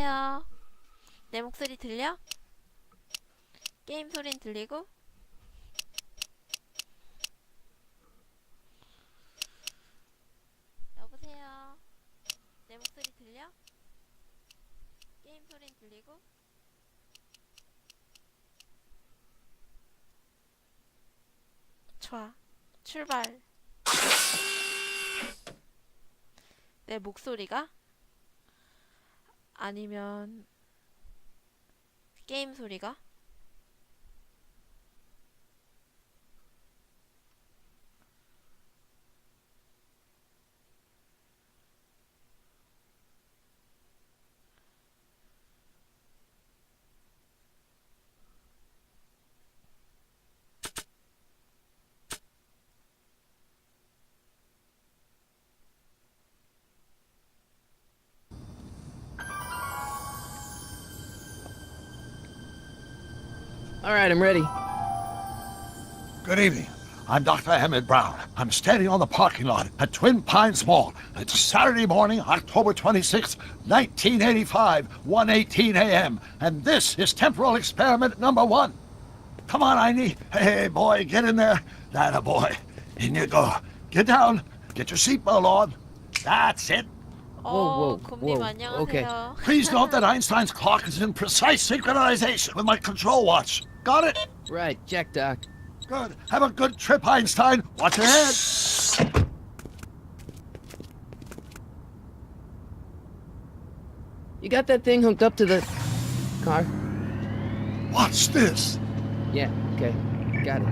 여보세요? 내 목소리 들려? 게임 소린 들리고? 여보세요? 내 목소리 들려? 게임 소린 들리고? 좋아. 출발. 내 목소리가? 아니면 게임 소리가? All right, I'm ready. Good evening. I'm Dr. Emmett Brown. I'm standing on the parking lot at Twin Pines Mall. It's Saturday morning, October 26th, 1985, 1:18 a.m. And this is temporal experiment number 1. Come on, Einie. Hey, boy, get in there. That boy. In you go. Get down. Get your seatbelt on. That's it. Whoa, 곰님 whoa, 안녕하세요. okay. Please note that Einstein's clock is in precise synchronization with my control watch. Got it? Right, check, Doc. Good. Have a good trip, Einstein. Watch your head. You got that thing hooked up to the car? Watch this. Yeah, okay. Got it.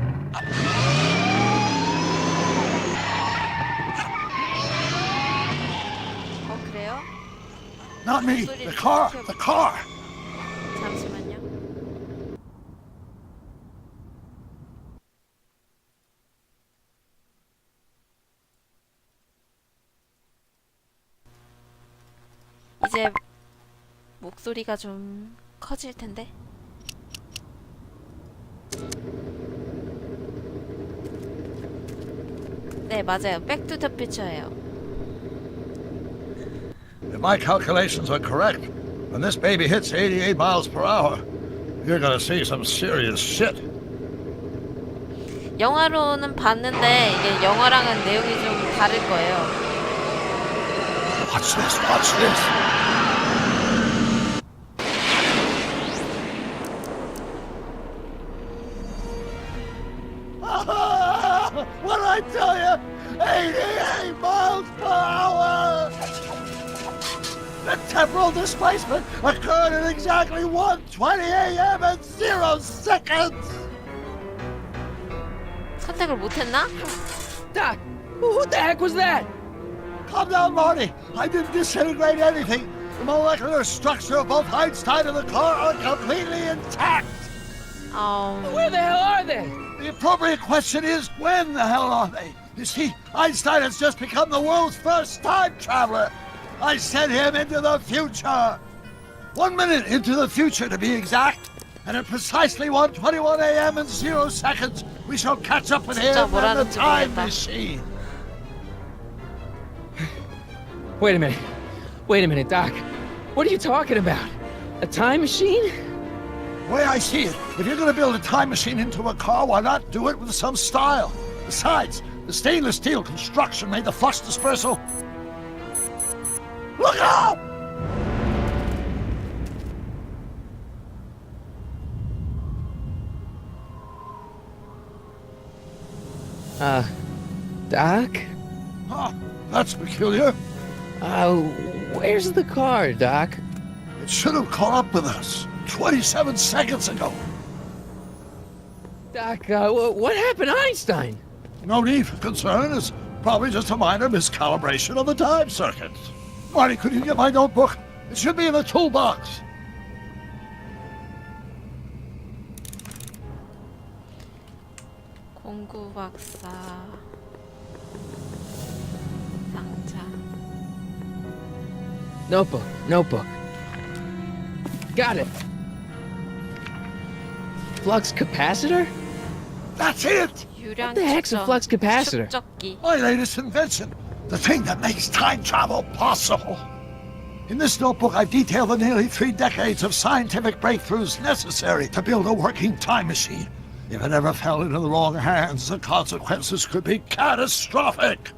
그래요? Not me. The car. The car. 잠시만요. 이제 목소리가 좀 커질 텐데. 네, 맞아요. 백투더퓨처예요. If my calculations are correct, when this baby hits 88 miles per hour, you're gonna see some serious shit. 영화로는 봤는데 이게 영화랑은 내용이 좀 다를 거예요. Watch this. Watch this. What did I tell you? 88 miles per hour! The temporal displacement occurred at exactly 1:20 a.m. and 0 seconds! 선택을 못했나? Doc, who the heck was that? Calm down, Marty. I didn't disintegrate anything. The molecular structure of both Einstein and the car are completely intact. Where the hell are they? The appropriate question is, when the hell are they? You see, Einstein has just become the world's first time traveler. I sent him into the future. 1 minute into the future, to be exact. And at precisely 1:21 a.m. and 0 seconds, we shall catch up with him 진짜 in 뭐라는 the time 모르겠다. machine. Wait a minute. Wait a minute, Doc. What are you talking about? A time machine? The way I see it, if you're going to build a time machine into a car, why not do it with some style? Besides, the stainless steel construction made the flux dispersal. Look out! Doc? Huh, that's peculiar. Where's the car, Doc? It should have caught up with us 27 seconds ago. Doc, what happened to Einstein? No need for concern. It's probably just a minor miscalibration of the time circuit. Marty, could you get my notebook? It should be in the toolbox. 공구 박사 상자. Notebook. Got it. Flux capacitor? That's it! 유량 What the heck's a flux capacitor? 축적기. My latest invention. The thing that makes time travel possible. In this notebook, I've detailed the nearly 3 decades of scientific breakthroughs necessary to build a working time machine. If it ever fell into the wrong hands, the consequences could be catastrophic.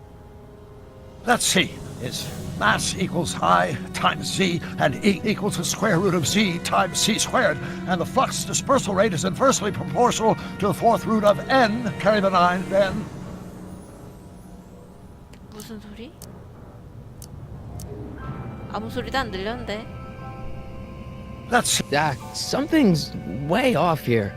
Let's see. Is mass equals I times z, and E equals the square root of z times c squared, and the flux dispersal rate is inversely proportional to the 4th root of n, carry the 9, then. 무슨 소리? 아무 소리도 안 들렸는데. Let's Doc, something's way off here.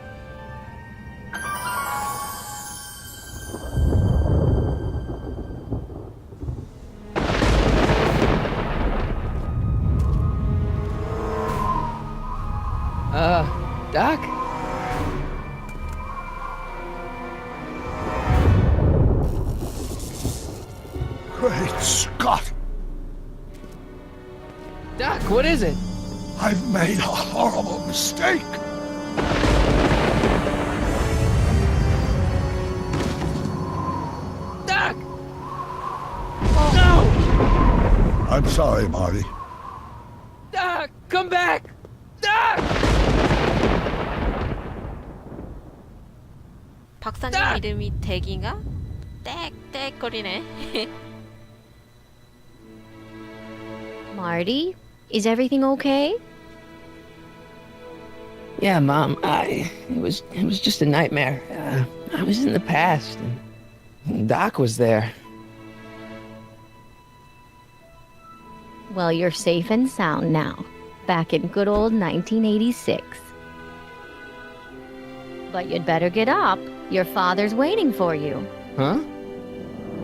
Doc? Great Scott! Doc, what is it? I've made a horrible mistake! Doc! No! I'm sorry, Marty. Doc, come back! Doc! 박사님 딱! 이름이 덱인가? 땡땡거리네. Marty, is everything okay? Yeah, Mom, it was just a nightmare. I was in the past, and Doc was there. Well, you're safe and sound now, back in good old 1986. But you'd better get up. Your father's waiting for you. Huh?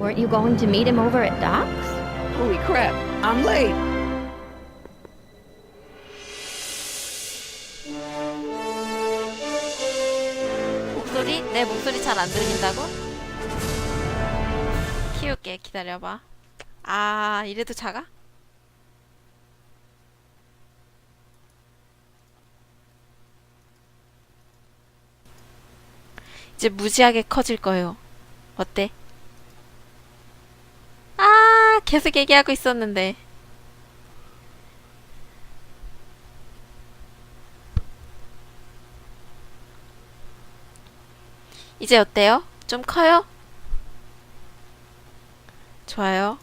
Weren't you going to meet him over at Doc's? Holy crap, I'm late! 목소리? 내 목소리 잘 안 들린다고? 키울게. 기다려봐. 아, 이래도 작아? 이제 무지하게 커질 거예요. 어때? 아, 계속 얘기하고 있었는데. 이제 어때요? 좀 커요? 좋아요.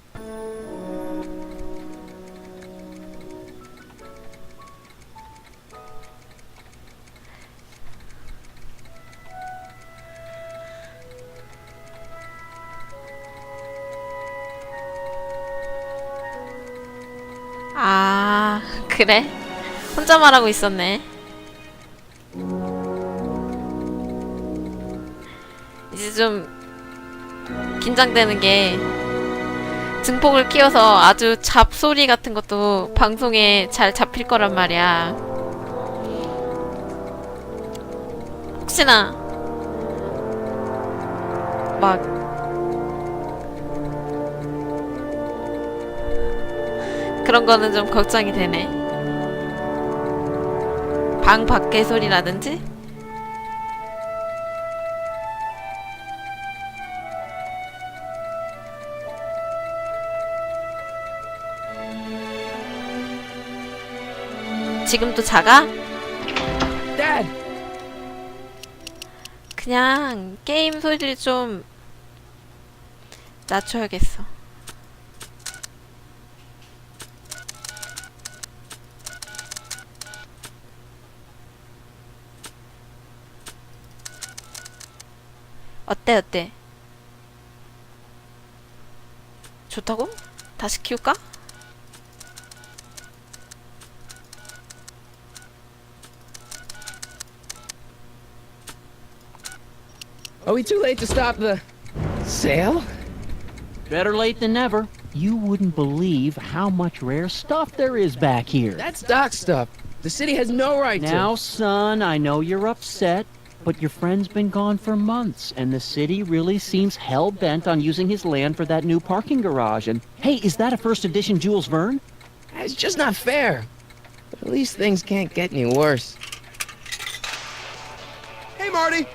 아, 그래? 혼자 말하고 있었네. 이제 좀 긴장되는 게 증폭을 키워서 아주 잡소리 같은 것도 방송에 잘 잡힐 거란 말이야. 혹시나 막 그런 거는 좀 걱정이 되네. 방 밖의 소리라든지. 지금도 작아? Dad! 그냥 게임 소리를 좀 낮춰야겠어. 어때? 좋다고? 다시 키울까? Are we too late to stop the sale? Better late than never. You wouldn't believe how much rare stuff there is back here. That's Doc stuff. The city has no right Now, to. son, I know you're upset, but your friend's been gone for months, and the city really seems hell-bent on using his land for that new parking garage. And, hey, is that a first edition Jules Verne? It's just not fair. But at least things can't get any worse. Hey, Marty!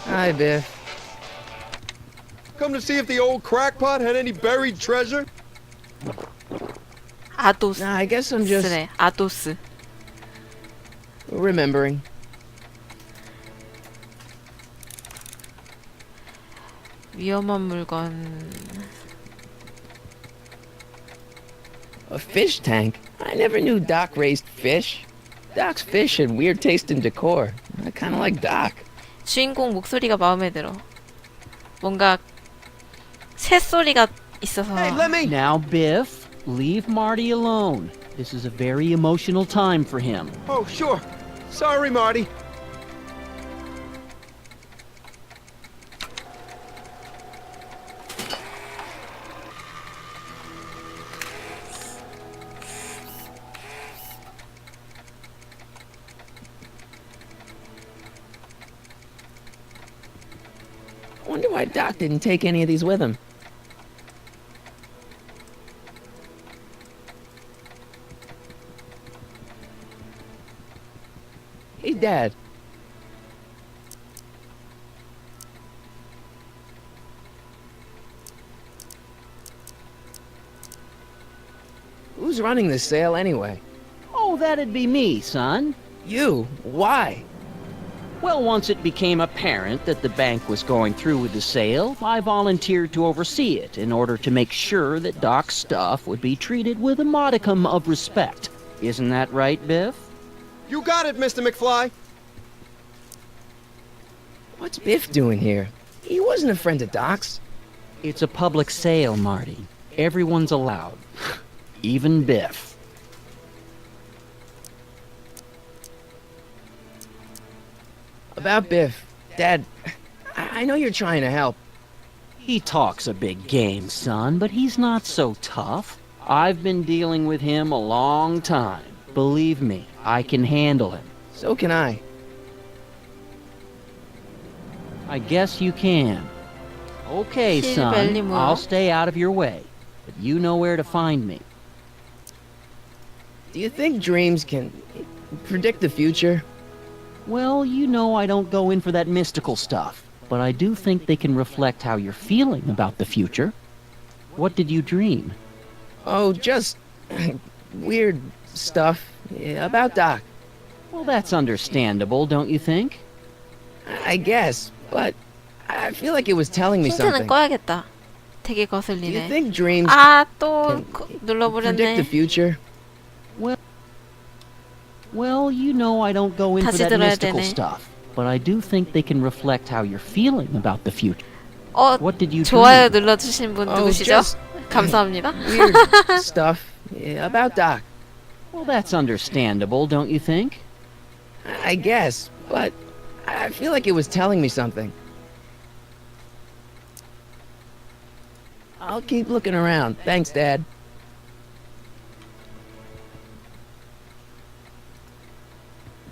Hi, Biff. Come to see if the old crackpot had any buried treasure? 아도스래. Nah, I guess I'm just 아도스. remembering. 위험한 물건. A fish tank? I never knew Doc raised fish. Doc's fish had weird taste in decor. I kind of like Doc. 주인공 목소리가 마음에 들어. 뭔가 새소리가 있어서. Hey, let me. Now, Biff, leave Marty alone. This is a very emotional time for him. Oh, sure. Sorry, Marty. I wonder why Doc didn't take any of these with him. Hey, Dad. Who's running this sale anyway? Oh, that'd be me, son. You? Why? Well, once it became apparent that the bank was going through with the sale, I volunteered to oversee it in order to make sure that Doc's stuff would be treated with a modicum of respect. Isn't that right, Biff? You got it, Mr. McFly. What's Biff doing here? He wasn't a friend of Doc's. It's a public sale, Marty. Everyone's allowed. Even Biff. About Biff, Dad, I know you're trying to help. He talks a big game, son, but he's not so tough. I've been dealing with him a long time. Believe me, I can handle him. So can I. I guess you can. Okay, son, 실벨리모. I'll stay out of your way. But you know where to find me. Do you think dreams can predict the future? Well, you know I don't go in for that mystical stuff, but I do think they can reflect how you're feeling about the future. What did you dream? Oh, just weird stuff about Doc. Well, that's understandable, don't you think? I guess, but I feel like it was telling me 힌트는 something. 꺼야겠다. 되게 Do you 거슬리네. think dreams 아, 또 can predict the 눌러버렸네. future? Well, you know I don't go in for 다시 that 들어야 mystical 되네. stuff, but I do think they can reflect how you're feeling about the future. 어, What did you 좋아요 dream? 눌러주신 분 Oh, 누구시죠? just 감사합니다. weird stuff about Doc. Well, that's understandable, don't you think? I guess, but I feel like it was telling me something. I'll keep looking around. Thanks, Dad.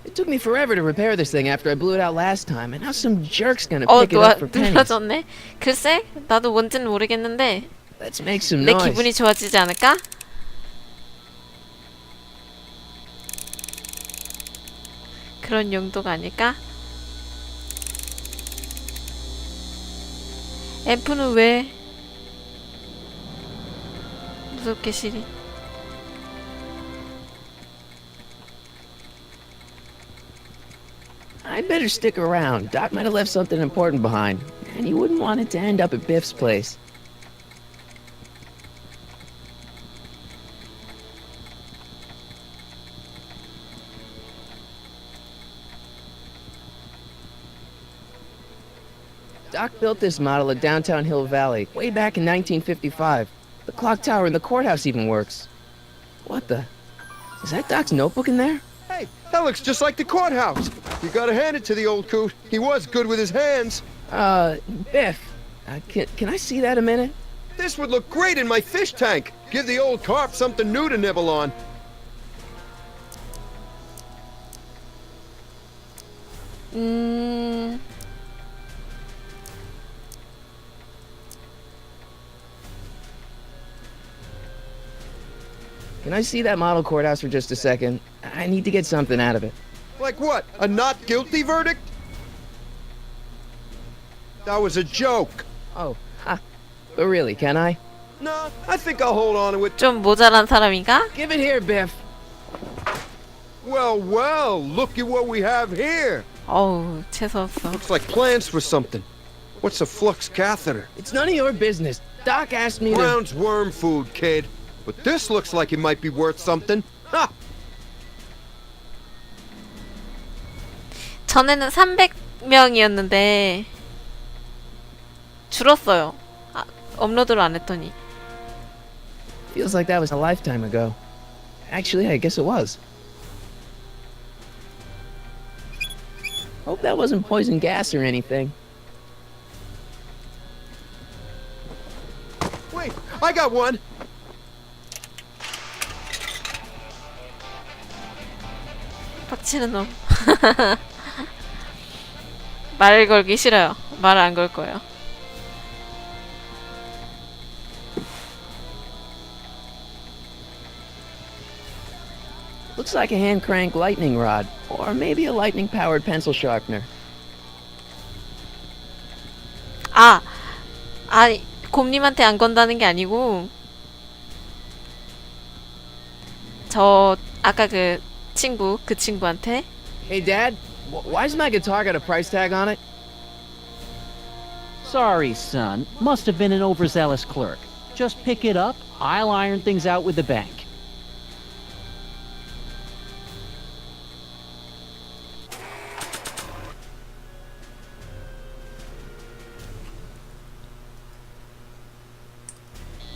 It took me forever to repair this thing after I blew it out last time, and now some jerk's gonna pick it up for pennies. 눌러졌네. 글쎄, 나도 뭔지는 모르겠는데 Let's make some 내 noise. 기분이 좋아지지 않을까? 그런 용도가 아닐까? 앰프는 왜 무섭게 시리? I'd better stick around. Doc might have left something important behind, and you wouldn't want it to end up at Biff's place. Doc built this model at downtown Hill Valley way back in 1955. The clock tower in the courthouse even works. What the? Is that Doc's notebook in there? Hey, that looks just like the courthouse. You gotta hand it to the old coot. He was good with his hands. Biff, can I see that a minute? This would look great in my fish tank. Give the old carp something new to nibble on. Can I see that model courthouse for just a second? I need to get something out of it. Like what? A not guilty verdict? That was a joke. Oh, ha. But really, can I? No, I think I'll hold on to it. 좀 모자란 사람인가? Give it here, Biff. Well, well, look at what we have here. 어우, 재수없어. Looks like plans for something. What's a flux catheter? It's none of your business. Doc asked me to... Brown's worm food, kid. But this looks like it might be worth something. Ha! 전에는 300명이었는데 줄었어요. 업로드를 안 했더니. Feels like that was a lifetime ago. Actually, I guess it was. Hope that wasn't poison gas or anything. Wait, I got one. 빡치는 놈. 말 걸기 싫어요. 말 안 걸 거예요. Looks like a hand crank lightning rod, or maybe a lightning powered pencil sharpener. 곰님한테 안 건다는 게 아니고 저 아까 그 친구한테. Hey, Dad, why's my guitar got a price tag on it? Sorry, son. Must have been an overzealous clerk. Just pick it up. I'll iron things out with the bank.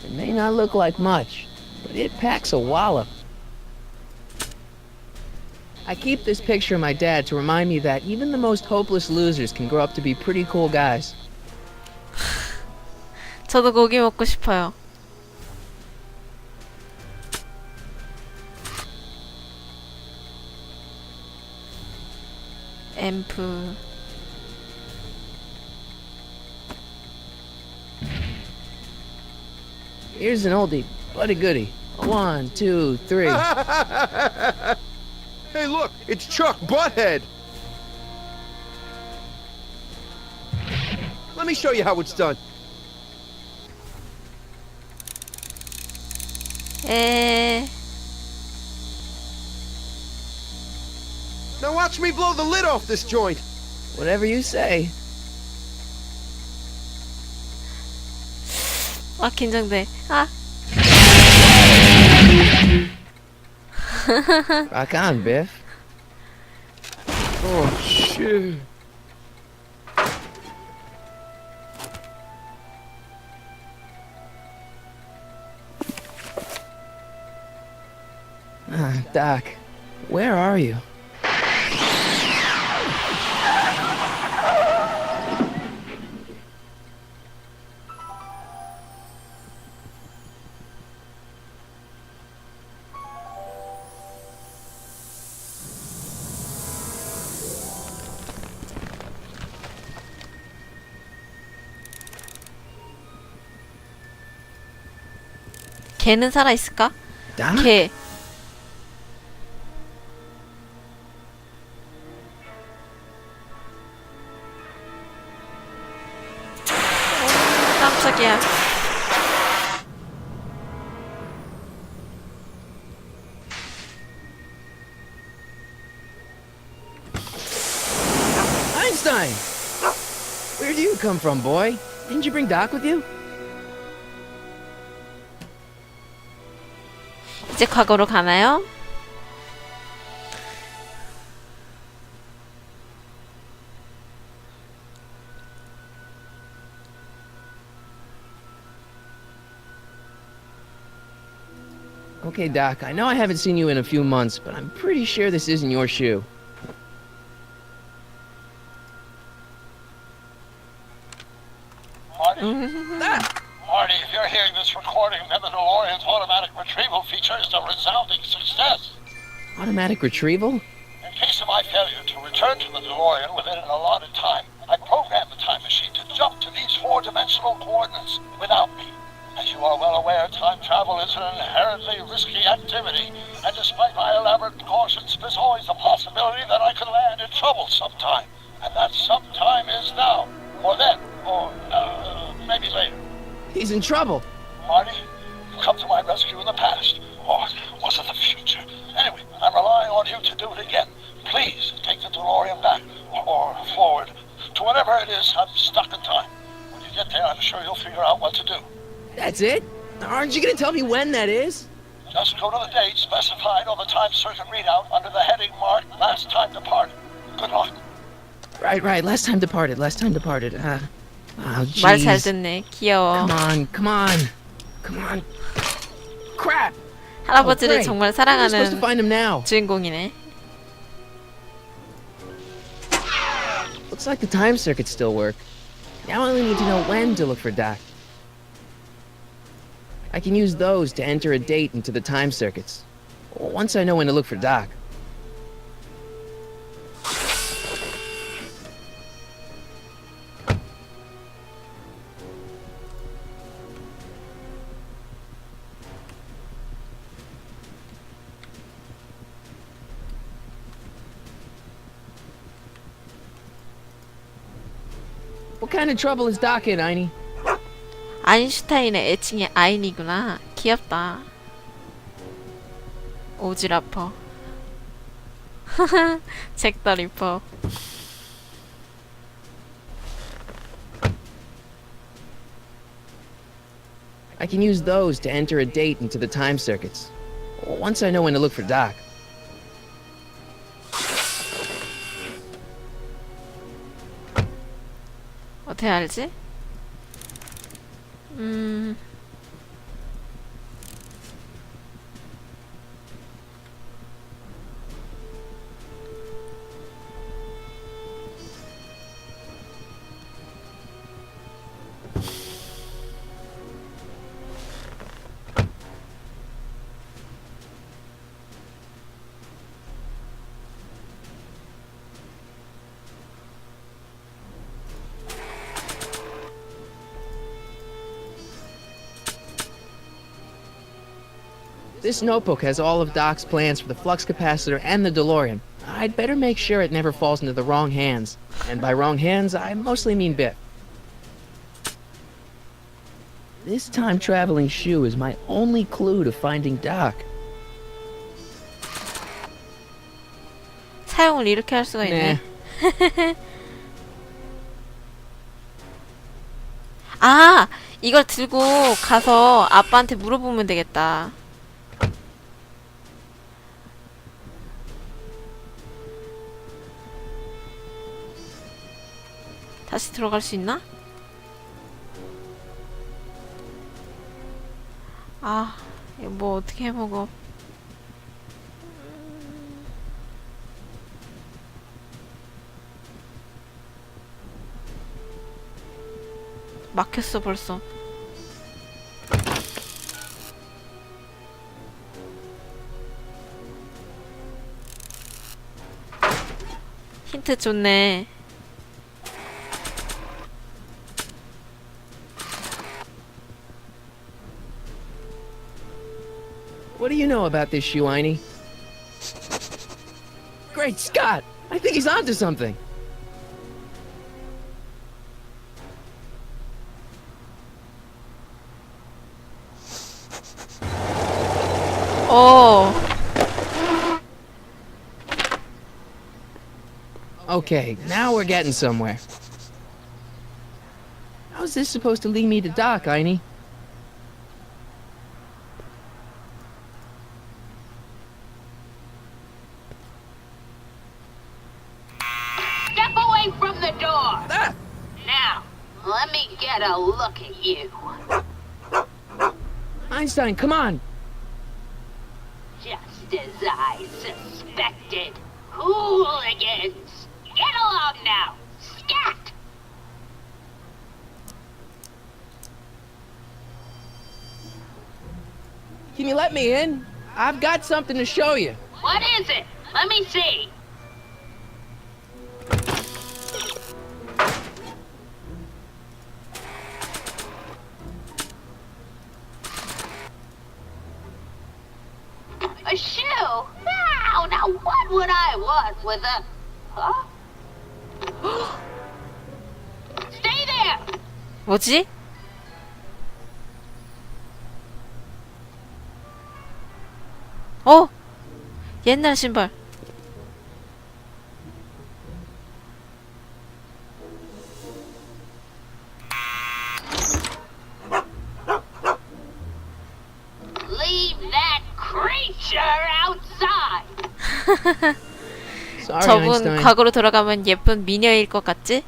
It may not look like much, but it packs a wallop. I keep this picture of my dad to remind me that even the most hopeless losers can grow up to be pretty cool guys. 저도 고기 먹고 싶어요. 앰프. Here's an oldie, but a goodie. 1, 2, 3. Hey, look, it's Chuck Butthead. Let me show you how it's done. Now watch me blow the lid off this joint. Whatever you say. 긴장돼. Rock on, Biff. Oh, shit. Doc, where are you? 걔는 살아있을까? Doc? 걔. 깜짝이야. Einstein! Where do you come from, boy? Didn't you bring Doc with you? 이제 과거로 가나요? Okay, Doc, I know I haven't seen you in a few months, but I'm pretty sure this isn't your shoe. Marty, if you're hearing this recording, then the DeLorean's automatic retrieval feature is a resounding success. Automatic retrieval? In case of my failure to return to the DeLorean within an allotted time, I programmed the time machine to jump to these four-dimensional coordinates without me. As you are well aware, time travel is an inherently risky activity, and despite my elaborate cautions, there's always a possibility that I could land in trouble sometime. And that sometime is now, or then, or maybe later. He's in trouble. Marty, you've come to my rescue in the past. Or was it the future? Anyway, I'm relying on you to do it again. Please take the DeLorean back, or forward, to whatever it is. I'm stuck in time. When you get there, I'm sure you'll figure out what to do. That's it? Aren't you gonna tell me when that is? Just go to the date specified on the time circuit readout under the heading marked Last Time Departed. Good luck. Right. Last time departed. Oh, 말 잘 jeez. 듣네. 귀여워. Come on. Crap! 할아버지를 great. 정말 We're supposed to 사랑하는 find him now. 주인공이네. Looks like the time circuits still work. Now I only need to know when to look for Doc. I can use those to enter a date into the time circuits. Once I know when to look for Doc. What kind of trouble is Doc in, Einie? 아인슈타인의 애칭이 아인이구나. 귀엽다. 오지라퍼. 잭더 리퍼. I can use those to enter a date into the time circuits. Once I know when to look for Doc. 어떻게 알지? This notebook has all of Doc's plans for the flux capacitor and the DeLorean. I'd better make sure it never falls into the wrong hands. And by wrong hands, I mostly mean Biff. This time-traveling shoe is my only clue to finding Doc. 사용을 이렇게 할 수가 있네. 아! 이걸 들고 가서 아빠한테 물어보면 되겠다. 다시 들어갈 수 있나? 아, 이거 뭐 어떻게 해먹어. 막혔어 벌써. 힌트 좋네. What do you know about this shoe, Einie? Great Scott! I think he's onto something. 오. Okay, now we're getting somewhere. How's this supposed to lead me to Doc, Einie? Step away from the door! Ah! Now, let me get a look at you. Einstein, come on! Just as I suspected. Hooligans! Get along now! Scat! Can you let me in? I've got something to show you. What is it? Let me see. A shoe? Now what would I want with a... Huh? Stay there! 뭐지? 어! 옛날 신발. Leave that creature outside. Sorry, 저분 Einstein. 과거로 돌아가면 예쁜 미녀일 것 같지?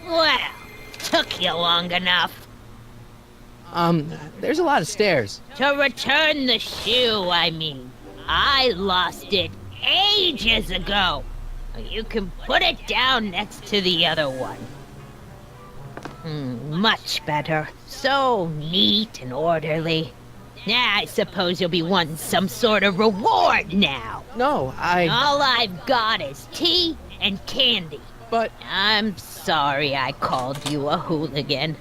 Well, took you long enough. There's a lot of stairs. To return the shoe, I mean. I lost it ages ago. You can put it down next to the other one. Much better. So neat and orderly. I suppose you'll be wanting some sort of reward now. No, All I've got is tea and candy. But I'm sorry I called you a hooligan.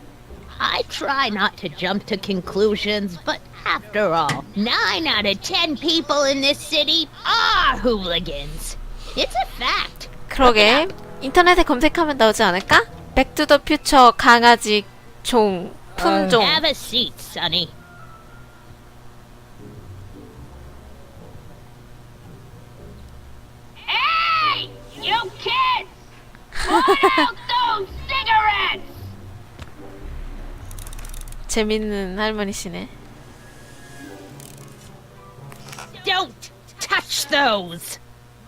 I try not to jump to conclusions, but after all, 9 out of 10 people in this city are hooligans. It's a fact. 그러게. 인터넷에 검색하면 나오지 않을까? 백투더퓨처 강아지 종 품종. Have a seat, Sonny. Hey, you kids! Put out those cigarettes! 재밌는 할머니시네. Don't touch those!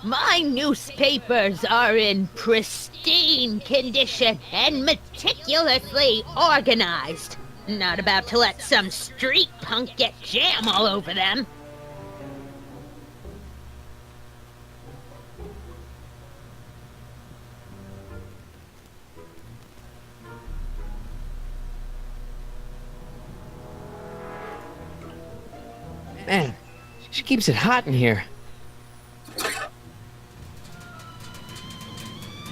My newspapers are in pristine condition and meticulously organized. Not about to let some street punk get jam all over them. man, she keeps it hot in here.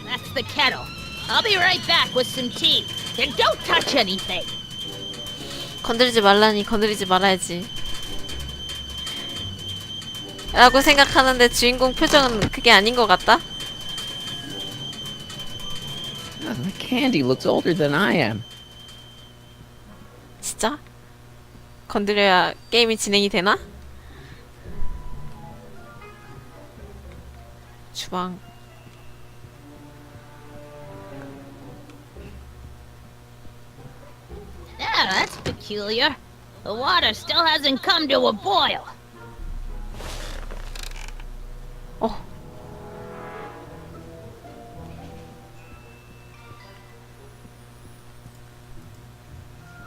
That's the kettle. I'll be right back with some tea. And don't touch anything. 건드리지 말라니 건드리지 말아야지. 라고 생각하는데 주인공 표정은 그게 아닌 것 같다? Oh, the candy looks older than I am. 진짜? 건드려야 게임이 진행이 되나? 주방. Yeah, that's peculiar. The water still hasn't come to a boil. 어.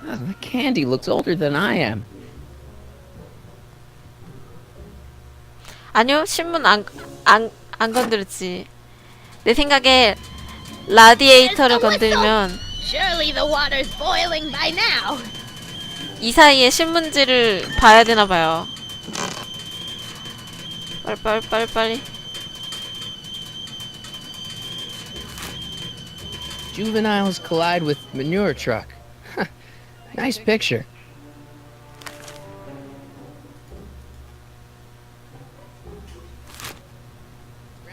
Oh, the candy looks older than I am. 아니요, 신문 안 건드렸지. 내 생각에 라디에이터를 건드리면 Surely the water's boiling by now. 이 사이에 신문지를 봐야 되나 봐요. 빨리. Juveniles collide with manure truck. Nice picture.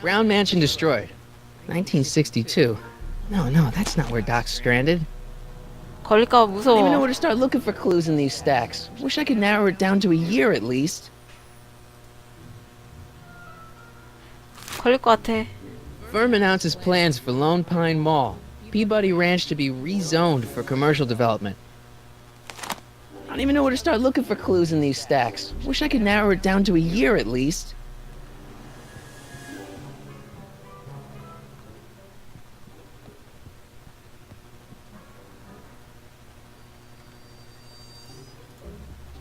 Brown mansion destroyed. 1962. No, that's not where Doc's stranded. 걸릴까 봐 I don't even know 무서워. where to start looking for clues in these stacks. Wish I could narrow it down to a year at least. 걸릴 것 같아. Firm announces plans for Lone Pine Mall, Peabody Ranch to be rezoned for commercial development. I don't even know where to start looking for clues in these stacks. Wish I could narrow it down to a year at least.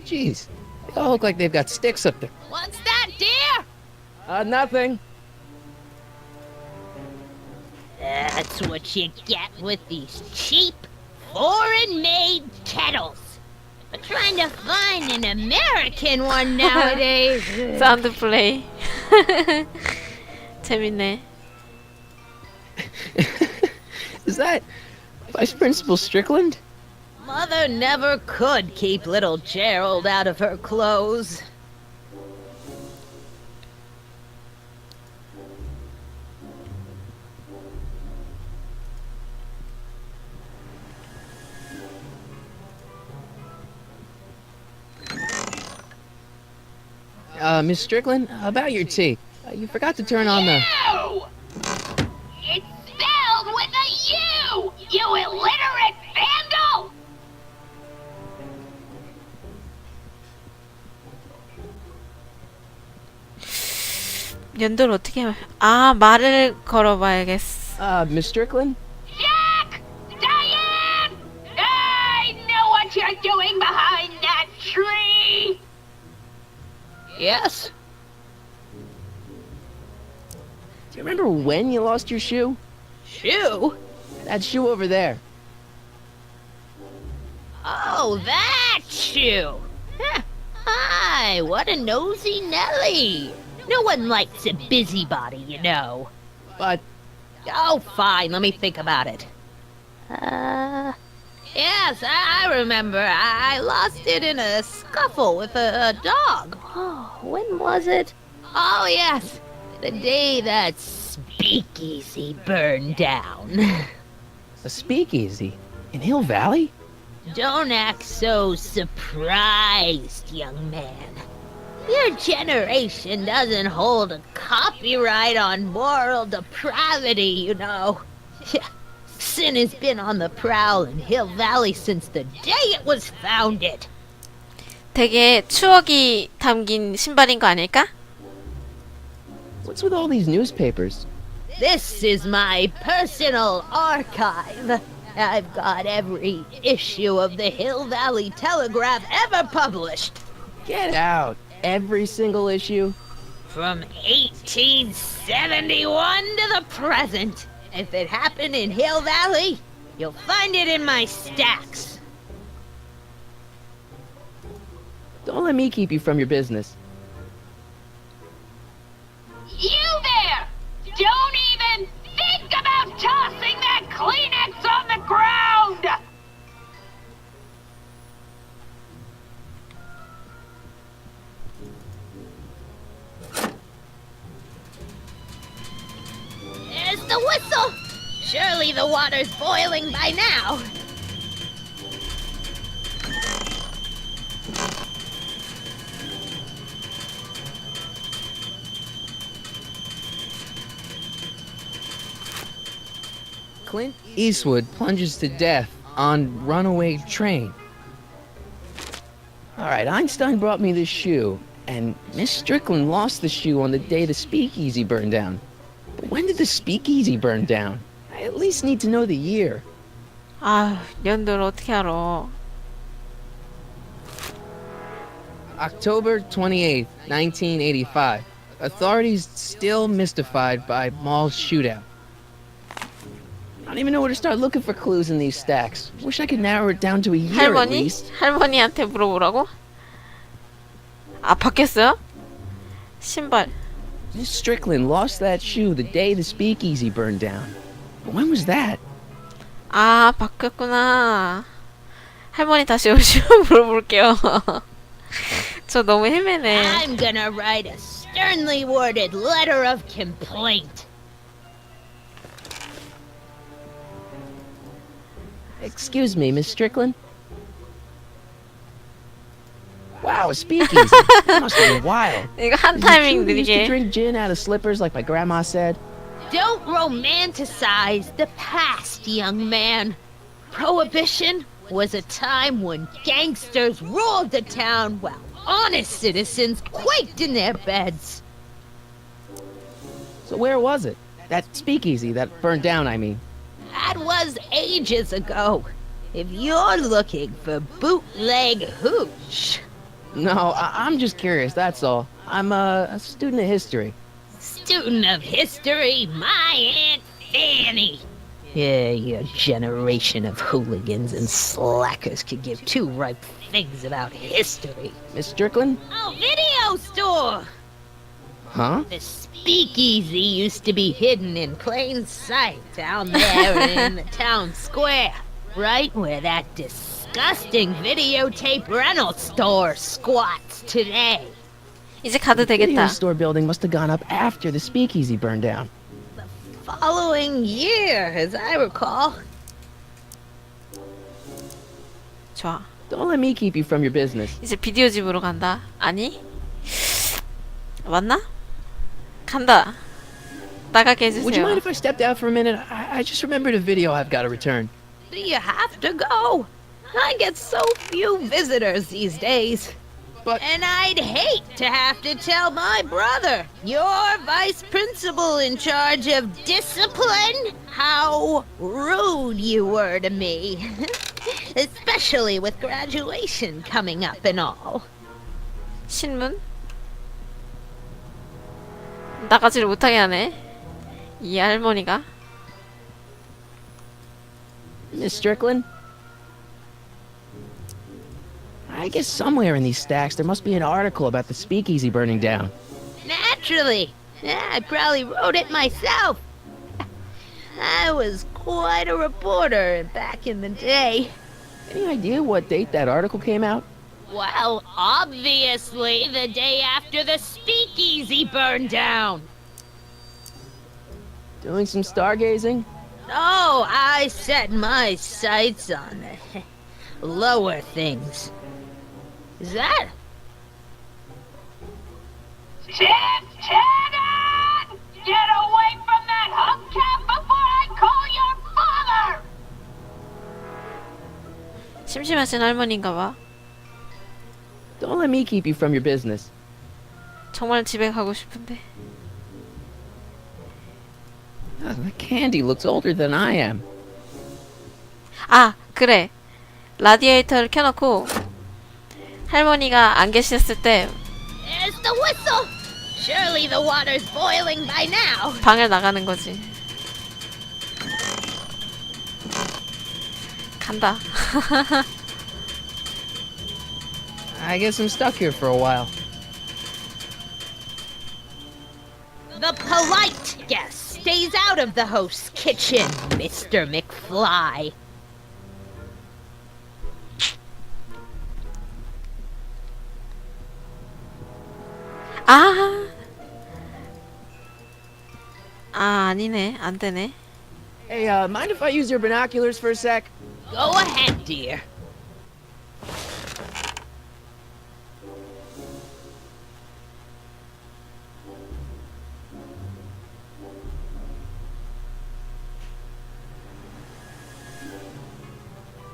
Jeez, they all look like they've got sticks up there. What's that, dear? Nothing. That's what you get with these cheap, foreign-made kettles. But trying to find an American one nowadays. 사운드 플레이. 재밌네. Is that Vice Principal Strickland? Mother never could keep little Gerald out of her clothes. Miss Strickland, about your tea. You forgot to turn on the... You! It's spelled with a U! You illiterate vandal! 연도를 어떻게 말을 걸어봐야겠어. Miss Strickland? Jack! Diane! I know what you're doing behind that tree! Yes? Do you remember when you lost your shoe? Shoe? That shoe over there. Oh, that shoe! Huh. Hi, what a nosy Nelly! No one likes a busybody, you know. But... Oh, fine, let me think about it. Yes, I remember. I lost it in a scuffle with a dog. Oh, when was it? Oh, yes, the day that speakeasy burned down. A speakeasy? In Hill Valley? Don't act so surprised, young man. Your generation doesn't hold a copyright on moral depravity, you know. Sin has been on the prowl in Hill Valley since the day it was founded. 되게 추억이 담긴 신발인 거 아닐까? What's with all these newspapers? This is my personal archive. I've got every issue of the Hill Valley Telegraph ever published. Get out! Every single issue? From 1871 to the present. If it happened in Hill Valley, you'll find it in my stacks. Don't let me keep you from your business. You there! Don't even think about tossing that Kleenex on the ground! There's the whistle! Surely the water's boiling by now. Clint Eastwood plunges to death on runaway train. Alright, Einstein brought me this shoe, and Miss Strickland lost the shoe on the day the speakeasy burned down. But when did the speakeasy burn down? I at least need to know the year. 연도를 어떻게 알아? October 28th, 1985. Authorities still mystified by mall shootout. I don't even know where to start looking for clues in these stacks. Wish I could narrow it down to a year at 할머니? least. 할머니한테 물어보라고? 바뀌었어요? 신발. Miss Strickland lost that shoe the day the speakeasy burned down. But when was that? 바뀌었구나. 할머니 다시 오시면 물어볼게요. 저 너무 헤매네. I'm gonna write a sternly worded letter of complaint. Excuse me, Miss Strickland? Wow, a speakeasy. That must have been wild. 이거 한 Is it 타이밍 true they used to 느리게. drink gin out of slippers like my grandma said? Don't romanticize the past, young man. Prohibition was a time when gangsters ruled the town while honest citizens quaked in their beds. So where was it? That speakeasy that burned down, I mean. That was ages ago. If you're looking for bootleg hooch. No, I'm just curious, that's all. I'm a student of history. Student of history, my Aunt Fanny. Yeah, your generation of hooligans and slackers could give two ripe figs about history. Miss Strickland? Oh, video store! Huh? The speakeasy used to be hidden in plain sight down there in the town square. Right where that disgusting videotape rental store squats today. 이제 가도 The video 되겠다. store building must have gone up after the speakeasy burned down. Following year, as I recall. 좋아. Don't let me keep you from your business. 이제 비디오 집으로 간다. 아니? 맞나? 간다. 나가게 Would you mind 해주세요. if I stepped out for a minute? I just remembered a video I've got to return. Do you have to go? I get so few visitors these days. But And I'd hate to have to tell my brother, your vice principal in charge of discipline, how rude you were to me. Especially with graduation coming up and all. 신문? 나가지를 못하게 하네. 이 할머니가. Miss Strickland? I guess somewhere in these stacks there must be an article about the speakeasy burning down. Naturally. I probably wrote it myself. I was quite a reporter back in the day. Any idea what date that article came out? Well, obviously the day after the speakeasy burned down. Doing some stargazing? Oh, I set my sights on the lower things. Is that? Lieutenant! Get away from that hubcap before I call your father! 심심하신 할머니인가 봐. Don't let me keep you from your business. 정말 집에 가고 싶은데. The candy looks older than I am. 아, 그래. 라디에이터를 켜놓고 할머니가 안 계셨을 때 There's the whistle! Surely the water's boiling by now. 방을 나가는 거지. 간다. I guess I'm stuck here for a while. The polite guest stays out of the host's kitchen, Mr. McFly. 아. 아니네. 안 되네. Hey, mind if I use your binoculars for a sec? Go ahead, dear.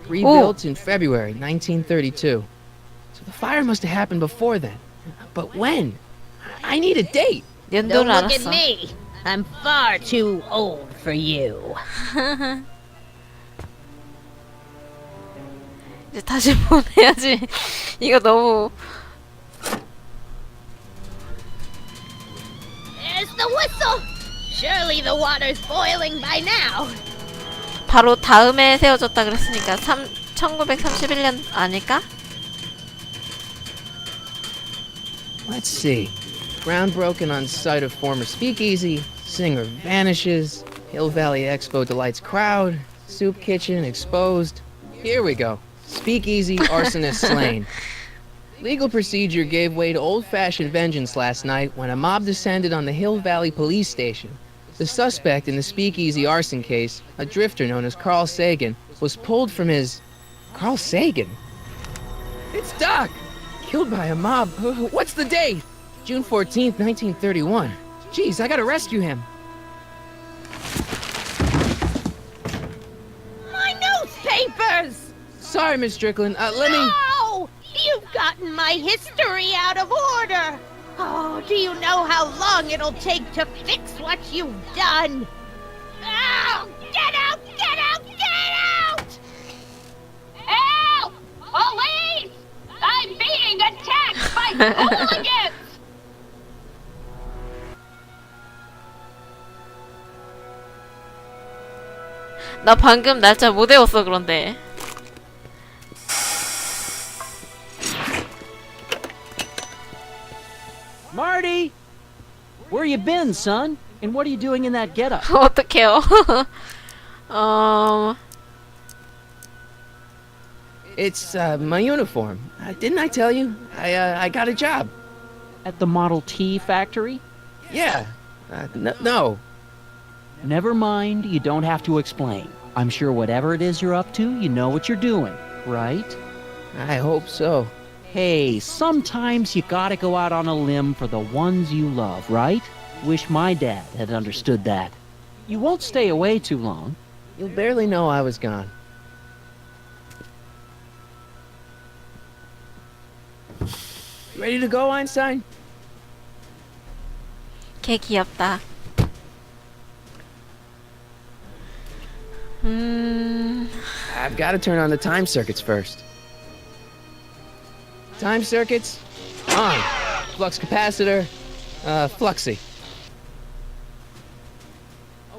Rebuilt in February 1932. So the fire must have happened before then. But when? I need a date. Don't 연도를 look at 알았어. me. I'm far too old for you. 이제 다시 보내야지. 이거 너무 There's the whistle. Surely the water's boiling by now. 바로 다음에 세워졌다 그랬으니까 1931년 아닐까? Let's see. Ground broken on site of former speakeasy. Singer vanishes. Hill Valley Expo delights crowd. Soup kitchen exposed. Here we go. Speakeasy arsonist slain. Legal procedure gave way to old-fashioned vengeance last night when a mob descended on the Hill Valley police station. The suspect in the speakeasy arson case, a drifter known as Carl Sagan, was pulled from his... Carl Sagan? It's Doc! Killed by a mob. What's the date? June 14th, 1931. Jeez, I gotta rescue him. My newspapers! Sorry, Miss Strickland. Let me... No! You've gotten my history out of order! Oh, do you know how long it'll take to fix what you've done? Oh, get out! Get out! Get out! Help! Police! I'm being attacked by hooligans! 나 방금 날짜 못 외웠어 그런데. Marty! Where you been, son? And what are you doing in that getup? 어떡해요? It's, my uniform. Didn't I tell you? I got a job. At the Model T factory? Yeah. No. Never mind, you don't have to explain. I'm sure whatever it is you're up to, you know what you're doing, right? I hope so. Hey, sometimes you gotta go out on a limb for the ones you love, right? Wish my dad had understood that. You won't stay away too long. You'll barely know I was gone. Ready to go, Einstein? 걔 귀엽다. I've got to turn on the time circuits first. Time circuits on. Flux capacitor, fluxy.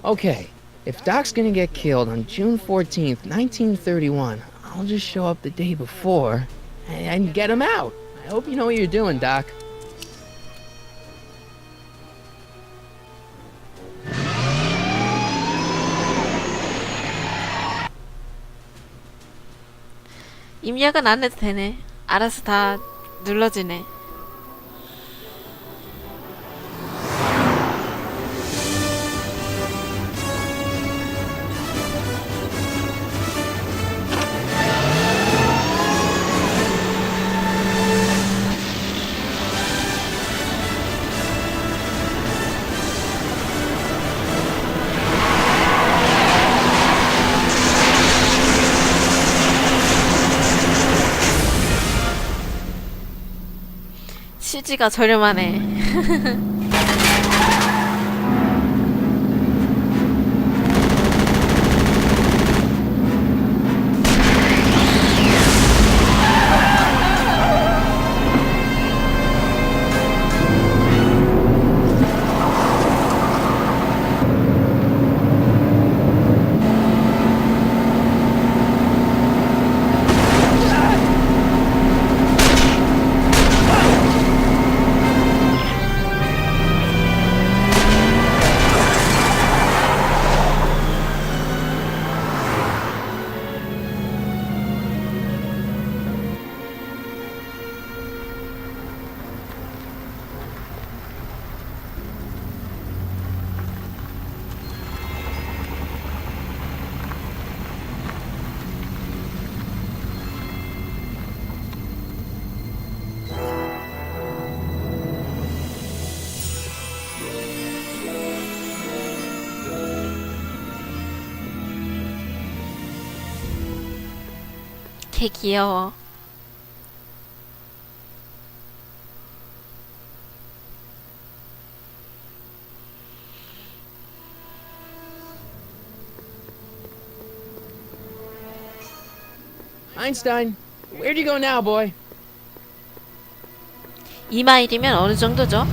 Okay, if Doc's gonna get killed on June 14th, 1931, I'll just show up the day before and get him out. I hope you know what you're doing, Doc. 입력은 안 해도 되네. 알아서 다 눌러지네. CG가 저렴하네. 걔 귀여워. Einstein, where'd you go now, boy? 2마일이면 어느 정도죠?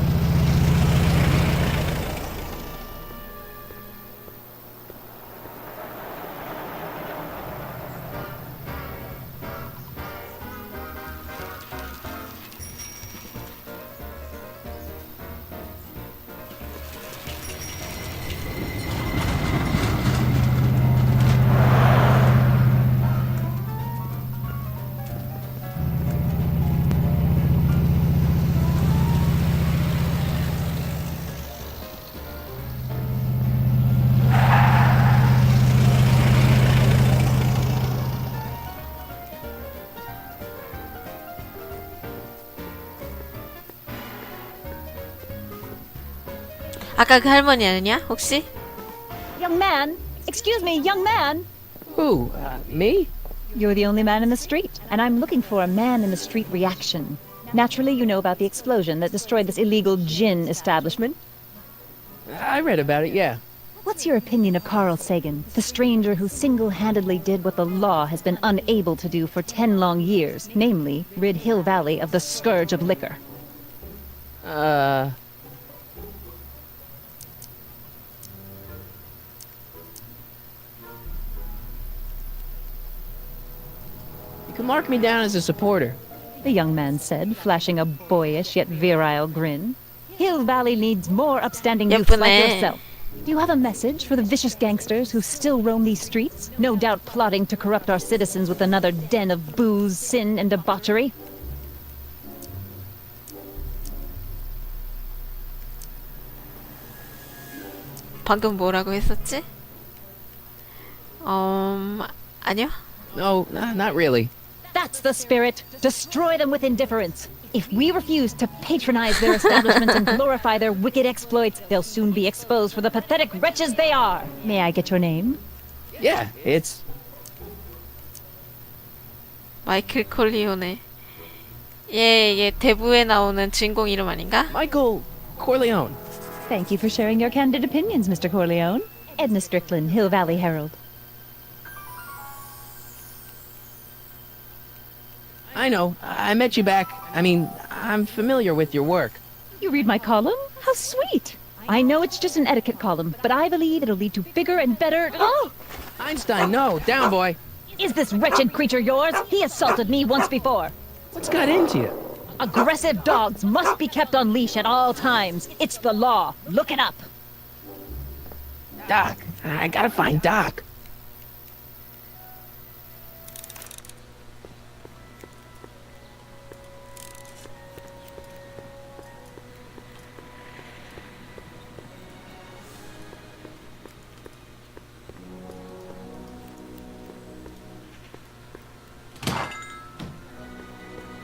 아까 그 할머니 아니냐? 혹시? Young man! Excuse me, young man! Who? Me? You're the only man in the street, and I'm looking for a man in the street reaction. Naturally, you know about the explosion that destroyed this illegal gin establishment. I read about it, yeah. What's your opinion of Carl Sagan, the stranger who single-handedly did what the law has been unable to do for 10 long years, namely, rid Hill Valley of the scourge of liquor? You can mark me down as a supporter. The young man said, flashing a boyish yet virile grin. Hill Valley needs more upstanding youths like 예쁘네. yourself. Do you have a message for the vicious gangsters who still roam these streets, no doubt plotting to corrupt our citizens with another den of booze, sin, and debauchery? 방금 뭐라고 했었지? 아니요? No, not really. That's the spirit. Destroy them with indifference. If we refuse to patronize their establishments and glorify their wicked exploits, they'll soon be exposed for the pathetic wretches they are. May I get your name? Yeah, it's... 마이클 콜리오네. 얘 대부에 나오는 주인공 이름 아닌가? Michael Corleone. Thank you for sharing your candid opinions, Mr. Corleone. Edna Strickland, Hill Valley Herald. I know. I met you back. I mean, I'm familiar with your work. You read my column? How sweet! I know it's just an etiquette column, but I believe it'll lead to bigger and better... Oh! Einstein, no. Down, boy. Is this wretched creature yours? He assaulted me once before. What's got into you? Aggressive dogs must be kept on leash at all times. It's the law. Look it up. Doc. I gotta find Doc.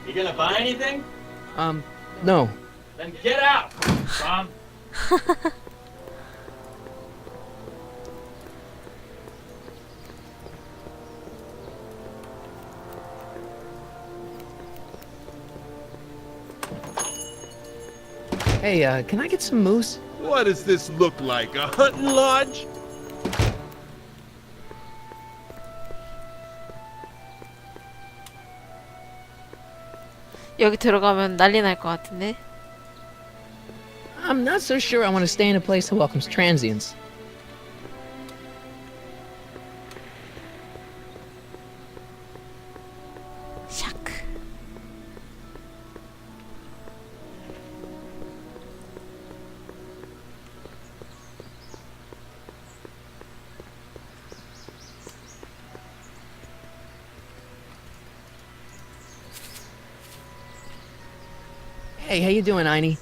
You gonna buy anything? No. Then get out, Tom. Hey, can I get some moose? What does this look like? A hunting lodge? 여기 들어가면 난리 날 것 같은데. I'm not so sure I want to stay in a place that welcomes transients. 샥. Hey, how you doing, Einie?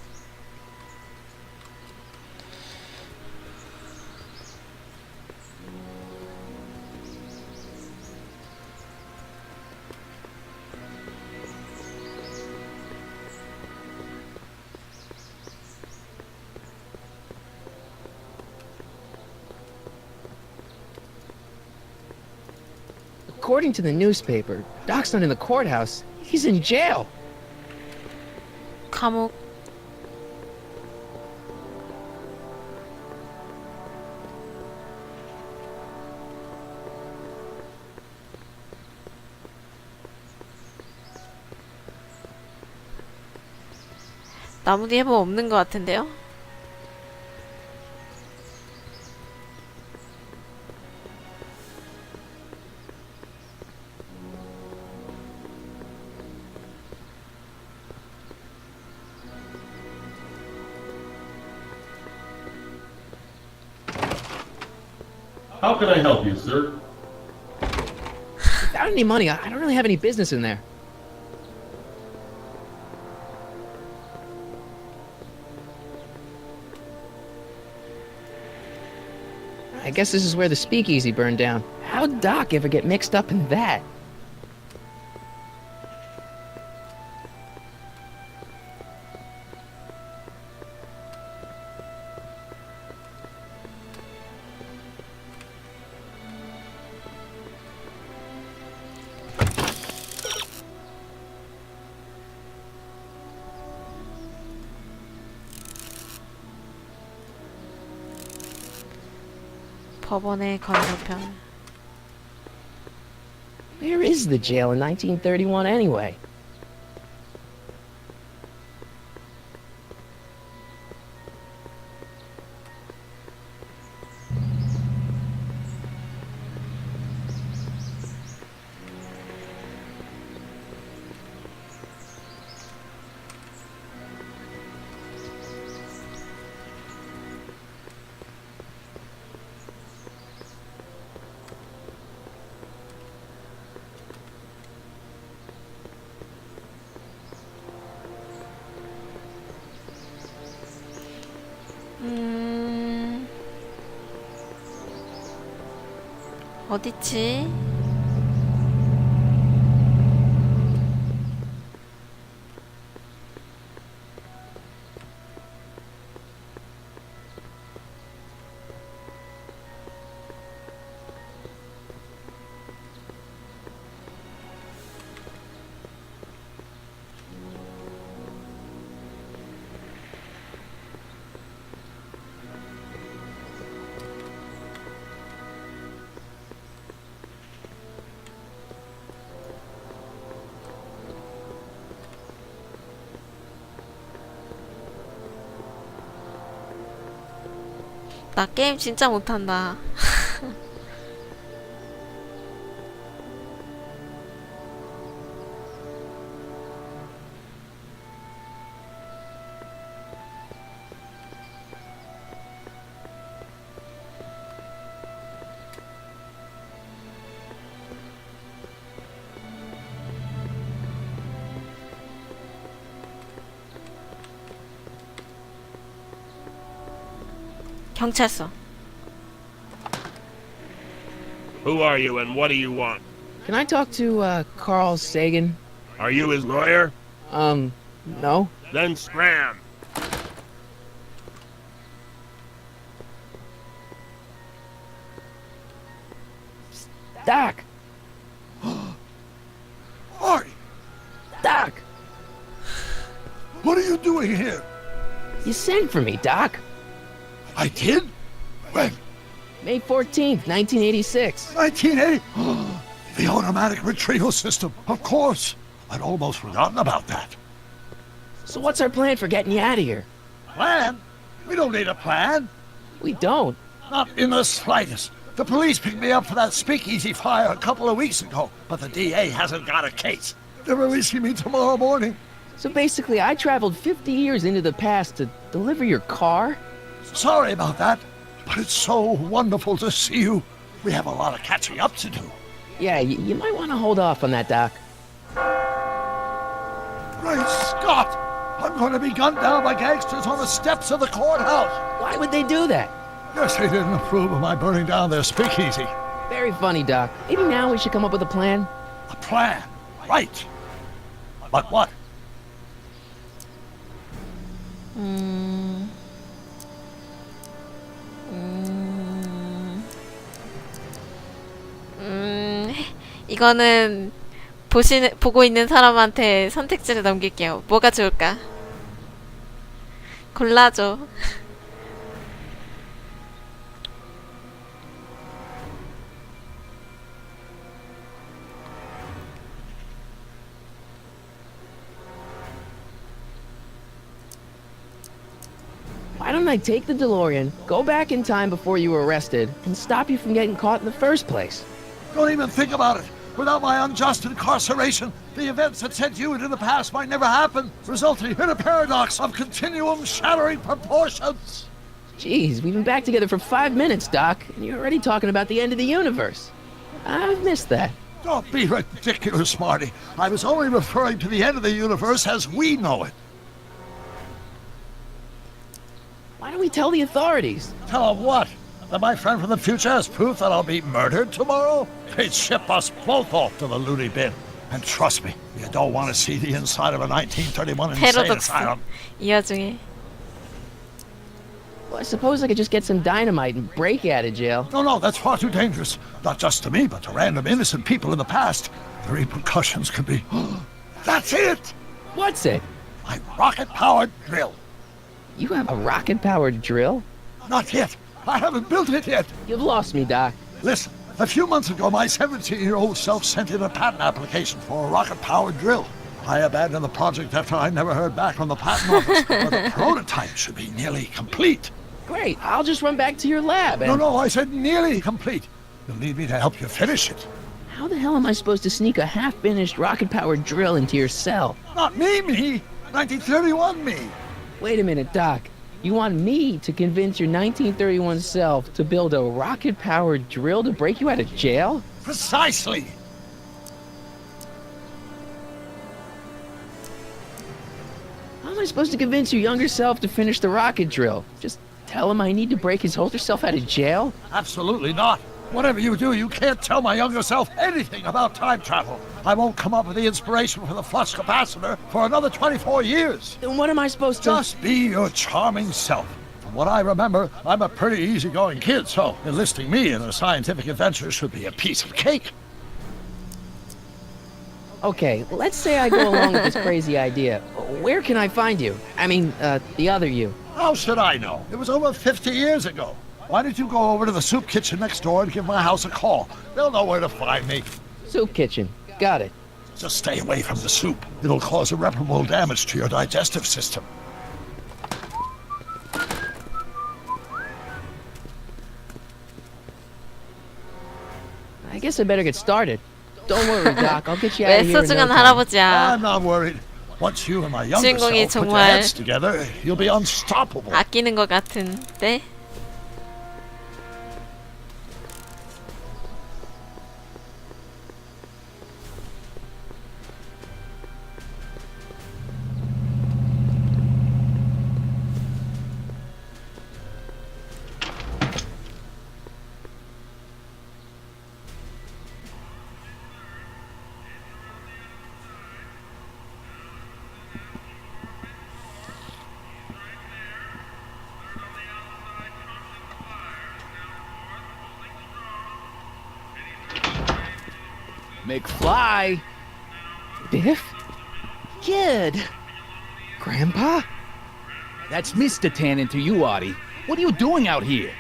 According to the newspaper, Doc's not in the courthouse. He's in jail. 감옥. 나무 뒤에 뭐 없는 것 같은데요? How can I help you, sir? Without any money, I don't really have any business in there. I guess this is where the speakeasy burned down. How'd Doc ever get mixed up in that? 법원의 건너편. Where is the jail in 1931 anyway? 어딨지? 나 게임 진짜 못한다. 경찰서. Who are you and what do you want? Can I talk to, Carl Sagan? Are you his lawyer? No. Then scram. Doc! Marty, Doc! what are you doing here? You sent for me, Doc. I did? When? May 14th, 1986. 1980? The automatic retrieval system, of course. I'd almost forgotten about that. So what's our plan for getting you out of here? Plan? We don't need a plan. We don't. Not in the slightest. The police picked me up for that speakeasy fire a couple of weeks ago, but the DA hasn't got a case. They're releasing me tomorrow morning. So basically, I traveled 50 years into the past to deliver your car? Sorry about that, but it's so wonderful to see you. We have a lot of catching up to do. Yeah, you might want to hold off on that, Doc. Great Scott! I'm going to be gunned down by gangsters on the steps of the courthouse. Why would they do that? Guess they didn't approve of my burning down their speakeasy. Very funny, Doc. Maybe now we should come up with a plan? A plan, right. But what? 이거는 보고 있는 사람한테 선택지를 넘길게요. 뭐가 좋을까? 골라줘. Why don't I take the DeLorean, go back in time before you were arrested, and stop you from getting caught in the first place? Don't even think about it. Without my unjust incarceration, the events that sent you into the past might never happen, resulting in a paradox of continuum-shattering proportions. Jeez, we've been back together for 5 minutes, Doc, and you're already talking about the end of the universe. I've missed that. Don't be ridiculous, Marty. I was only referring to the end of the universe as we know it. Why don't we tell the authorities? Tell them what? That my friend from the future has proof that I'll be murdered tomorrow? They'd ship us both off to the loony bin. And trust me, you don't want to see the inside of a 1931 insane 패러독스. asylum. 이 와중에. Well, I suppose I could just get some dynamite and break out of jail. No, that's far too dangerous. Not just to me, but to random innocent people in the past. The repercussions could be... That's it! What's it? My rocket-powered drill. You have a rocket-powered drill? Not yet. I haven't built it yet. You've lost me, Doc. Listen, a few months ago, my 17-year-old self sent in a patent application for a rocket-powered drill. I abandoned the project after I never heard back from the patent office, but the prototype should be nearly complete. Great, I'll just run back to your lab and... No, I said nearly complete. You'll need me to help you finish it. How the hell am I supposed to sneak a half-finished rocket-powered drill into your cell? Not me. 1931 me. Wait a minute, Doc. You want me to convince your 1931 self to build a rocket-powered drill to break you out of jail? Precisely. How am I supposed to convince your younger self to finish the rocket drill? Just tell him I need to break his older self out of jail? Absolutely not. Whatever you do, you can't tell my younger self anything about time travel. I won't come up with the inspiration for the flux capacitor for another 24 years. Then what am I supposed to... Just be your charming self. From what I remember, I'm a pretty easygoing kid, so enlisting me in a scientific adventure should be a piece of cake. Okay, let's say I go along with this crazy idea. Where can I find you? I mean, the other you. How should I know? It was over 50 years ago. Why don't you go over to the soup kitchen next door and give my house a call? They'll know where to find me. Soup kitchen. Got it. Just stay away from the soup. It'll cause irreparable damage to your digestive system. I guess I better get started. Don't worry, Doc. I'll get you out 왜 of here in no 소중한 time. 할아버지야. I'm not worried. Once you and my younger 주인공이 self put your 정말 heads together, you'll be unstoppable. 아끼는 것 같은데. McFly! Biff? Kid! Grandpa? That's Mr. Tannen to you, Artie. What are you doing out here?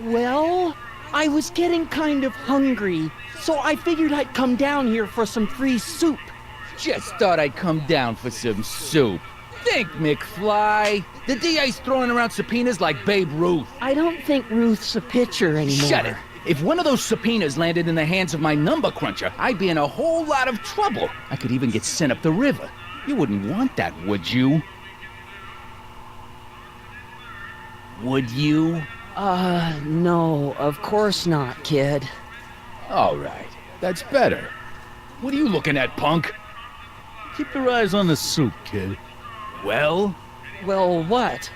Well, I was getting kind of hungry, so I figured I'd come down here for some free soup. Just thought I'd come down for some soup. Think, McFly. The DA's throwing around subpoenas like Babe Ruth. I don't think Ruth's a pitcher anymore. Shut it. If one of those subpoenas landed in the hands of my number cruncher, I'd be in a whole lot of trouble. I could even get sent up the river. You wouldn't want that, would you? Would you? No, of course not, kid. All right. That's better. What are you looking at, punk? Keep your eyes on the soup, kid. Well? Well, what?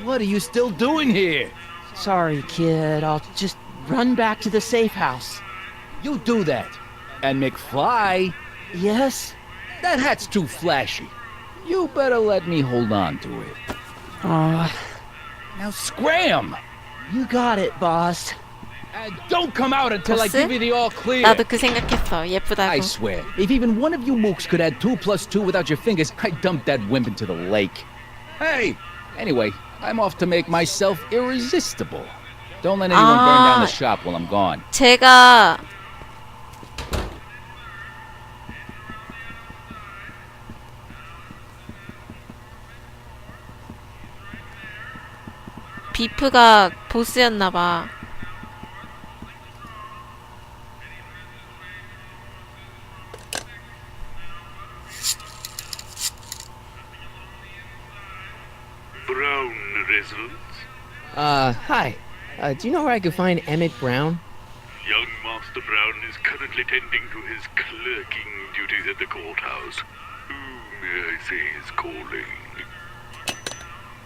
What are you still doing here? Sorry, kid. I'll just run back to the safe house. You do that. And McFly, Yes? that hat's too flashy. You better let me hold on to it. Now scram! You got it, boss. And don't come out until I 보스? give you the all clear. 나도 그 생각했어. I 예쁘다고. swear, if even one of you mooks could add 2 + 2 without your fingers, I'd dump that wimp into the lake. Hey! Anyway, I'm off to make myself irresistible. Don't let anyone burn down the shop while I'm gone. 제가 비프가 보스였나봐. Brown residence. Hi. Do you know where I could find Emmett Brown? Young Master Brown is currently tending to his clerking duties at the courthouse. Who may I say is calling?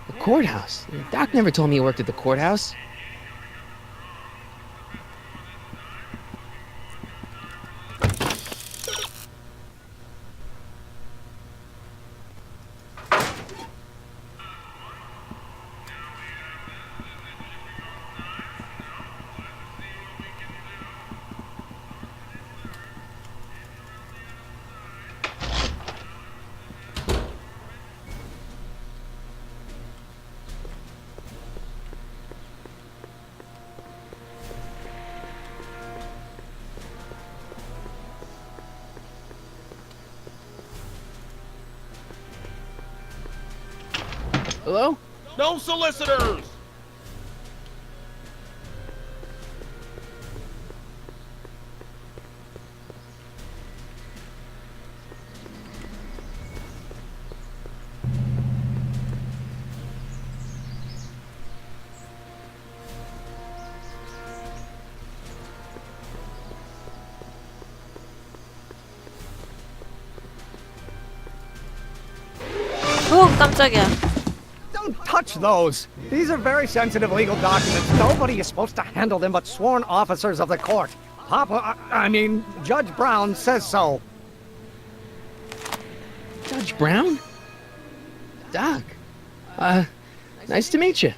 The courthouse? Doc never told me he worked at the courthouse. Hello? No solicitors! 오, 깜짝이야. Don't touch those. These are very sensitive legal documents. Nobody is supposed to handle them but sworn officers of the court. I mean, Judge Brown says so. Judge Brown? Doc. Nice to meet you.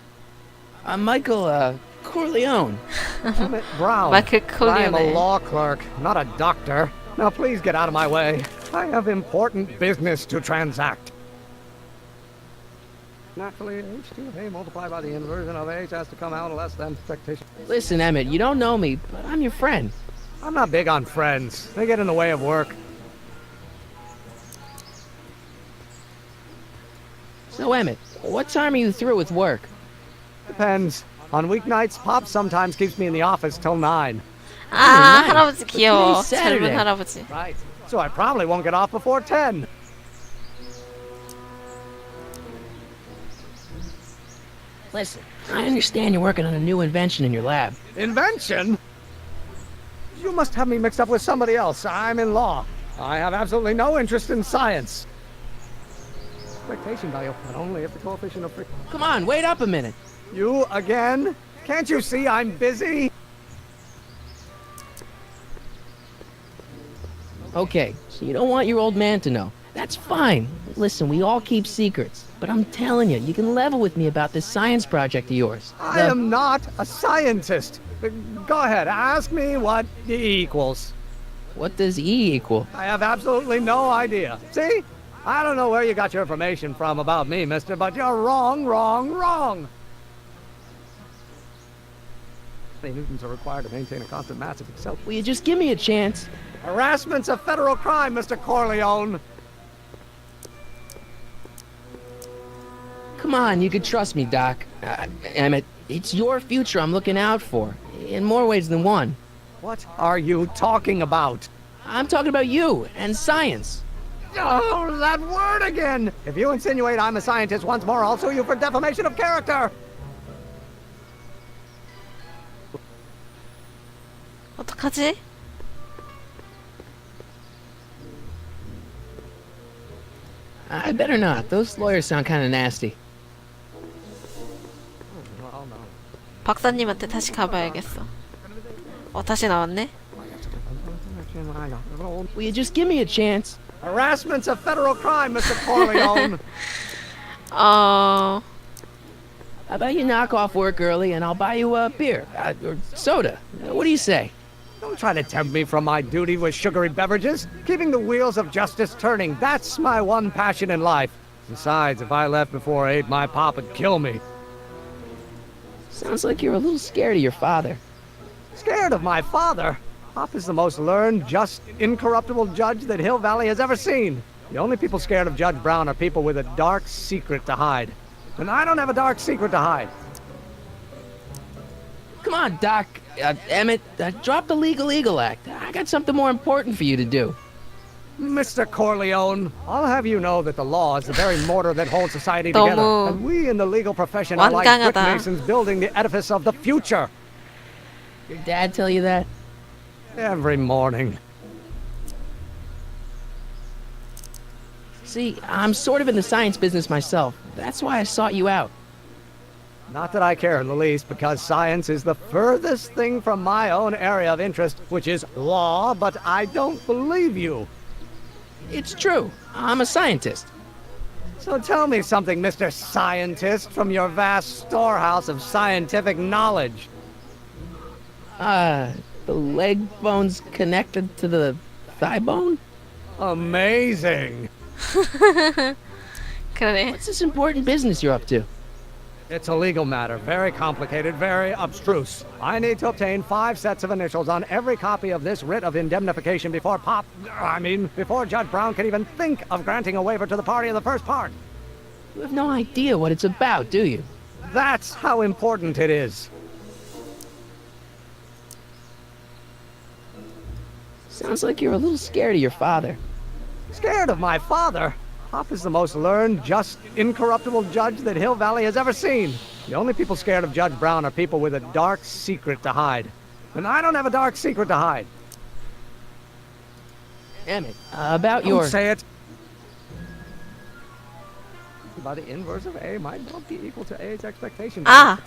I'm Michael, Corleone. Emmett Brown. 마이클 I am a 콜리오네. law clerk, not a doctor. Now please get out of my way. I have important business to transact. Naturally, H2A multiplied by the inversion of H has to come out less than expectation. Listen, Emmett, you don't know me, but I'm your friend. I'm not big on friends. They get in the way of work. So, Emmett, what time are you through with work? Depends. On weeknights, Pop sometimes keeps me in the office till 9. 아, Nice. 할아버지 But 귀여워. today's Saturday. 젊은 할아버지. Right. So I probably won't get off before 10. Listen, I understand you're working on a new invention in your lab. Invention? You must have me mixed up with somebody else. I'm in law. I have absolutely no interest in science. Expectation value, but only if the coefficient of friction. Come on, wait up a minute. You again? Can't you see I'm busy? Okay, so you don't want your old man to know. That's fine. Listen, we all keep secrets. But I'm telling you, you can level with me about this science project of yours. I am not a scientist. Go ahead, ask me what E equals. What does E equal? I have absolutely no idea. See? I don't know where you got your information from about me, mister, but you're wrong, wrong, wrong. Newtons are required to maintain a constant mass of itself. Will you just give me a chance? Harassment's a federal crime, Mr. Corleone. Come on, you can trust me, Doc. Emmett, it's your future I'm looking out for. In more ways than one. What are you talking about? I'm talking about you and science. Oh, that word again! If you insinuate I'm a scientist once more, I'll sue you for defamation of character! 어떡하지? I better not. Those lawyers sound kind of nasty. 박사님한테 다시 가봐야겠어. 다시 나왔네? Will you just give me a chance? Harassment's a federal crime, Mr. Corleone. How about you knock off work early and I'll buy you a beer or soda? What do you say? Don't try to tempt me from my duty with sugary beverages. Keeping the wheels of justice turning, that's my one passion in life. Besides, if I left before 8, my pop would kill me. Sounds like you're a little scared of your father. Scared of my father? Pop is the most learned, just, incorruptible judge that Hill Valley has ever seen. The only people scared of Judge Brown are people with a dark secret to hide. And I don't have a dark secret to hide. Come on, Doc. Emmett, drop the Legal Eagle Act. I got something more important for you to do. Mr. Corleone, I'll have you know that the law is the very mortar that holds society together. And we in the legal profession are like brick masons building the edifice of the future. Your dad tell you that? Every morning. See, I'm sort of in the science business myself. That's why I sought you out. Not that I care in the least, because science is the furthest thing from my own area of interest, which is law, but I don't believe you. It's true. I'm a scientist. So tell me something, Mr. Scientist, from your vast storehouse of scientific knowledge. The leg bone's connected to the thigh bone? Amazing. What's this important business you're up to? It's a legal matter, very complicated, very abstruse. I need to obtain 5 sets of initials on every copy of this writ of indemnification before before Judge Brown can even think of granting a waiver to the party in the first part. You have no idea what it's about, do you? That's how important it is. Sounds like you're a little scared of your father. Scared of my father? Pop is the most learned, just, incorruptible judge that Hill Valley has ever seen. The only people scared of Judge Brown are people with a dark secret to hide. And I don't have a dark secret to hide. Emmett, about your... Don't say it. By the inverse of A might not be equal to A's expectation. Ah!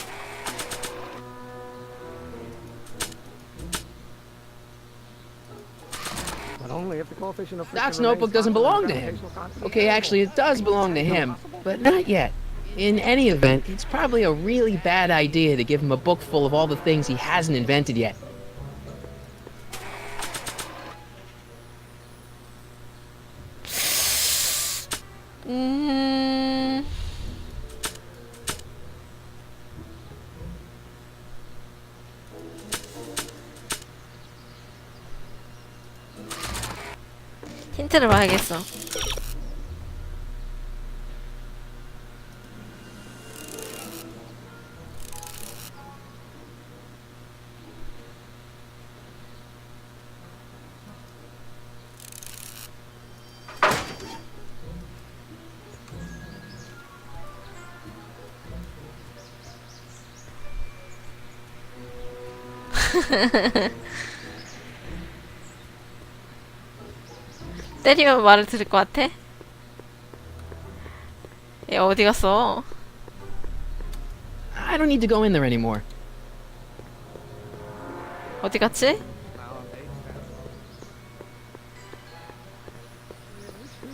Only if the coefficient of Doc's notebook doesn't belong to him. Okay, actually, it does belong to him, but not yet. In any event, it's probably a really bad idea to give him a book full of all the things he hasn't invented yet. 힌트를 봐야겠어. 때리면 말을 들을 것 같아? 얘 어디 갔어? I don't need to go in there anymore. 어디 갔지?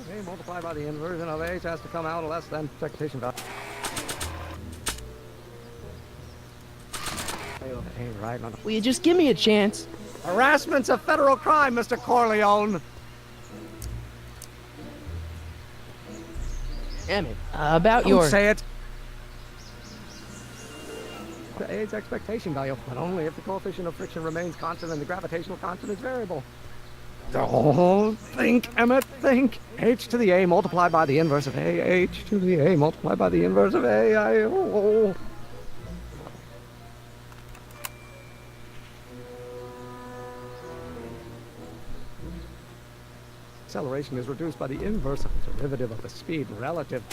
A multiplied by the inversion of H has to come out less than expectation value. Hey, right, no, no. Will you just give me a chance? Harassment's a federal crime, Mr. Corleone. Emmett, about Don't your... say it. The A's expectation value, but only if the coefficient of friction remains constant and the gravitational constant is variable. Don't think, Emmett, think. H to the A multiplied by the inverse of A. H to the A multiplied by the inverse of A. Acceleration is reduced by the inverse of the derivative of the speed relative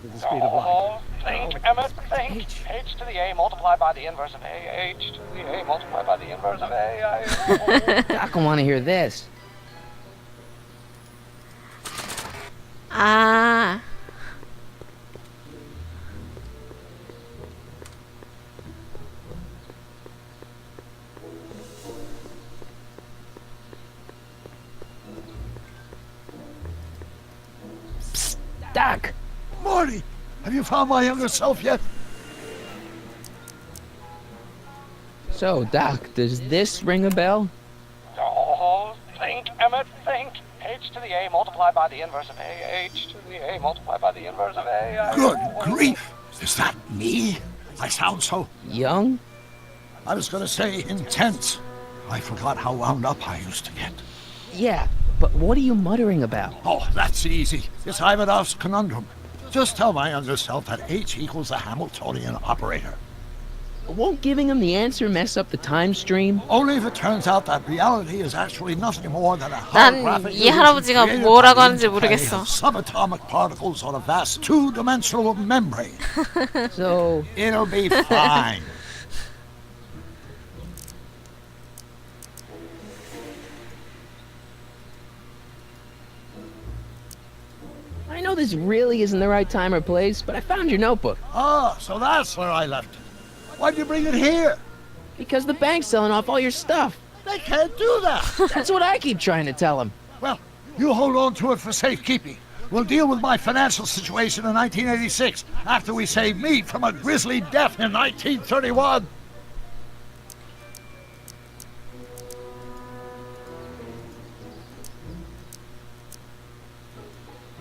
to the speed of light. Think, Emmett, think. H to the A multiplied by the inverse of A. H to the A multiplied by the inverse of A. Doc will want to hear this. 아. Doc! Marty, have you found my younger self yet? So, Doc, does this ring a bell? Don't think, Emmett, think. H to the A multiplied by the inverse of A. H to the A multiplied by the inverse of A. Good grief! Is that me? I sound so... Young? I was gonna say intense. I forgot how wound up I used to get. Yeah, but what are you muttering about? Oh, that's easy. It's Ivanov's conundrum. Just tell my younger self that H equals the Hamiltonian operator. Won't giving him the answer mess up the time stream? Only if it turns out that reality is actually nothing more than a 난 holographic 이 할아버지가 illusion 뭐라고 created 하는지 by the interplay 모르겠어. of subatomic particles on a vast two-dimensional membrane. So... It'll be fine. I know this really isn't the right time or place, but I found your notebook. Ah, so that's where I left it. Why'd you bring it here? Because the bank's selling off all your stuff. They can't do that. That's what I keep trying to tell them. Well, you hold on to it for safekeeping. We'll deal with my financial situation in 1986 after we save me from a grisly death in 1931.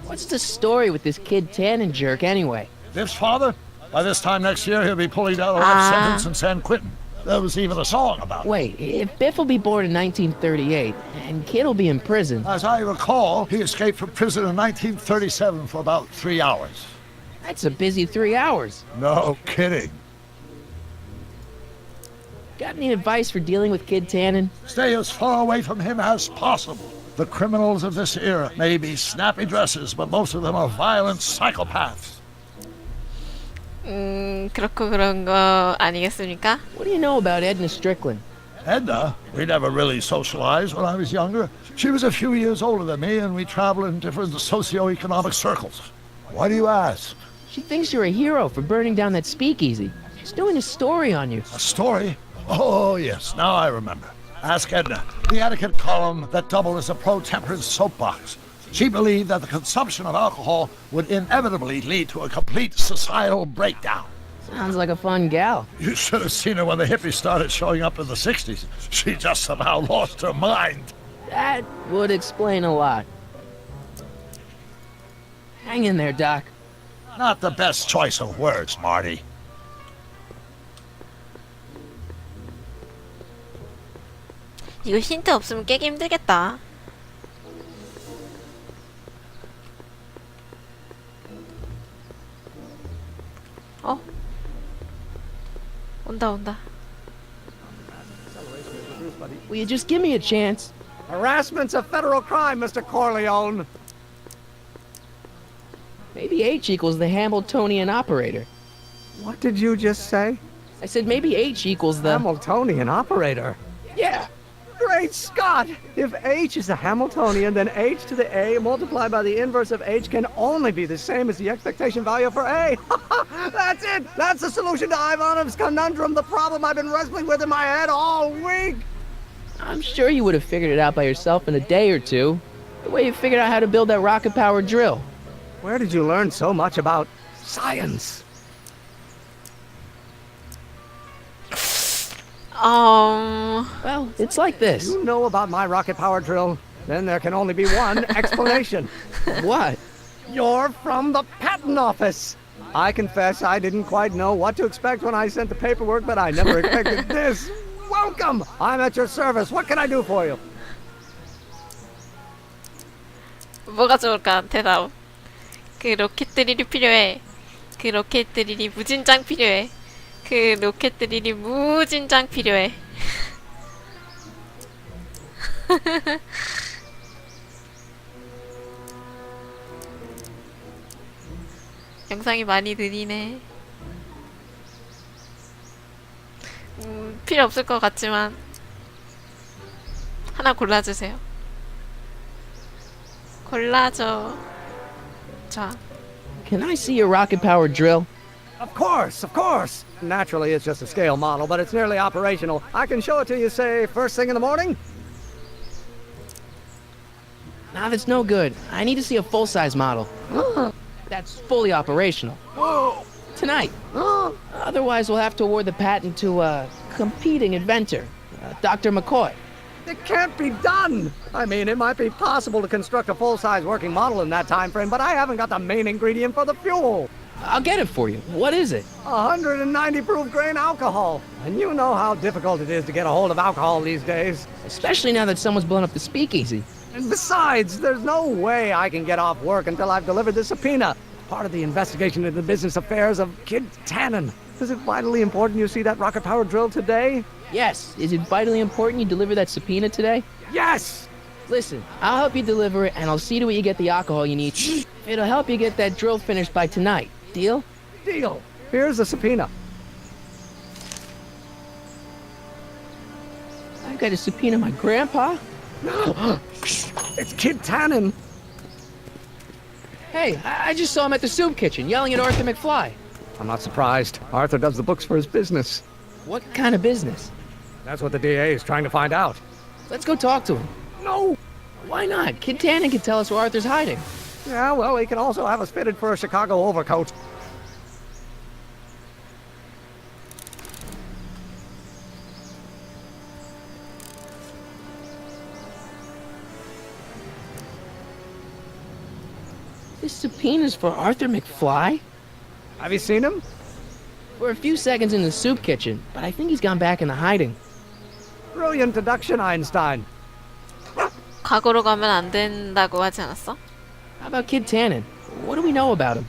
What's the story with this kid Tannen jerk anyway? Biff's father? By this time next year, he'll be pulling down a life sentence in San Quentin. There was even a song about it. Wait, if Biff will be born in 1938, and Kid will be in prison... As I recall, he escaped from prison in 1937 for about 3 hours. That's a busy 3 hours. No kidding. Got any advice for dealing with Kid Tannen? Stay as far away from him as possible. The criminals of this era may be snappy dressers, but most of them are violent psychopaths. 그렇고 그런 거 아니겠습니까? What do you know about Edna Strickland? Edna? We never really socialized when I was younger. She was a few years older than me, and we traveled in different socio-economic circles. Why do you ask? She thinks you're a hero for burning down that speakeasy. She's doing a story on you. A story? Oh, yes, now I remember. Ask Edna, the etiquette column that doubled as a pro-temperance soapbox. She believed that the consumption of alcohol would inevitably lead to a complete societal breakdown. Sounds like a fun gal. You should have seen her when the hippies started showing up in the 60s. She just somehow lost her mind. That would explain a lot. Hang in there, Doc. Not the best choice of words, Marty. 이거 힌트 없으면 깨기 힘들겠다. 어? 온다. Will you just give me a chance? Harassment's a federal crime, Mr. Corleone. Maybe H equals the Hamiltonian operator. What did you just say? I said maybe H equals the... Hamiltonian operator. Yeah. Great Scott! If H is a Hamiltonian, then H to the A multiplied by the inverse of H can only be the same as the expectation value for A. That's it! That's the solution to Ivanov's conundrum, the problem I've been wrestling with in my head all week! I'm sure you would have figured it out by yourself in a day or two. The way you figured out how to build that rocket-powered drill. Where did you learn so much about science? Well, it's like this. You know about my rocket power drill? Then there can only be one explanation. What? You're from the patent office. I confess I didn't quite know what to expect when I sent the paperwork, but I never expected this. Welcome! I'm at your service. What can I do for you? 뭐가 좋을까? 대답. 그 로켓 드릴이 필요해. 그 로켓 드릴이 무진장 필요해. 그 로켓 드릴이 무진장 필요해. 영상이 많이 느리네. 필요 없을 것 같지만 하나 골라주세요. 골라줘. 자. Can I see your rocket-powered drill? Of course, of course. Naturally, it's just a scale model, but it's nearly operational. I can show it to you, say, first thing in the morning? Nah, that's no good. I need to see a full-size model. That's fully operational. Tonight. Otherwise, we'll have to award the patent to a competing inventor, Dr. McCoy. It can't be done! I mean, it might be possible to construct a full-size working model in that time frame, but I haven't got the main ingredient for the fuel. I'll get it for you. What is it? 190 proof grain alcohol. And you know how difficult it is to get a hold of alcohol these days. Especially now that someone's blown up the speakeasy. And besides, there's no way I can get off work until I've delivered the subpoena. Part of the investigation into the business affairs of Kid Tannen. Is it vitally important you see that rocket-powered drill today? Yes. Is it vitally important you deliver that subpoena today? Yes! Listen, I'll help you deliver it, and I'll see to it you get the alcohol you need. It'll help you get that drill finished by tonight. Deal? Deal. Here's the subpoena. I got to subpoena my grandpa? It's Kid Tannen. Hey, I just saw him at the soup kitchen, yelling at Arthur McFly. I'm not surprised. Arthur does the books for his business. What kind of business? That's what the DA is trying to find out. Let's go talk to him. No! Why not? Kid Tannen can tell us where Arthur's hiding. Yeah, well, he can also have us fitted for a Chicago overcoat. This subpoena's for Arthur McFly? Have you seen him? For a few seconds in the soup kitchen, but I think he's gone back into hiding. Brilliant deduction, Einstein. 과거로 가면 안 된다고 하지 않았어? How about Kid Tannen? What do we know about him?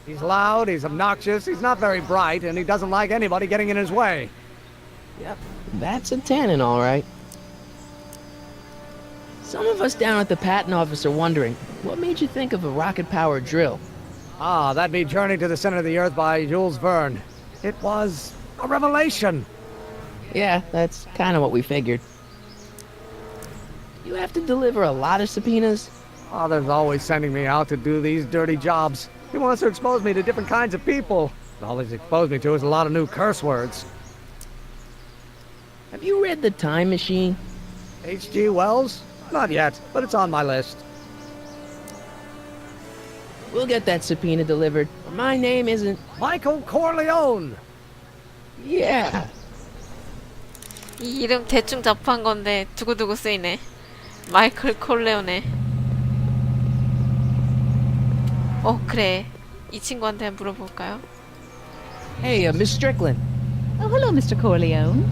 He's loud, he's obnoxious, he's not very bright, and he doesn't like anybody getting in his way. Yep, that's a Tannen, all right. Some of us down at the patent office are wondering, what made you think of a rocket-powered drill? Ah, that'd be Journey to the Center of the Earth by Jules Verne. It was a revelation. Yeah, that's kind of what we figured. You have to deliver a lot of subpoenas? Father's always sending me out to do these dirty jobs. He wants to expose me to different kinds of people. All he's exposed me to is a lot of new curse words. Have you read The Time Machine? H.G. Wells? Not yet, but it's on my list. We'll get that subpoena delivered. My name isn't... Michael Corleone! Yeah! 이 이름 대충 접한 건데 두고두고 쓰이네. 마이클 콜레오네. 그래. 이 친구한테 물어볼까요? Hey, Miss Strickland. Oh, hello, Mr. Corleone.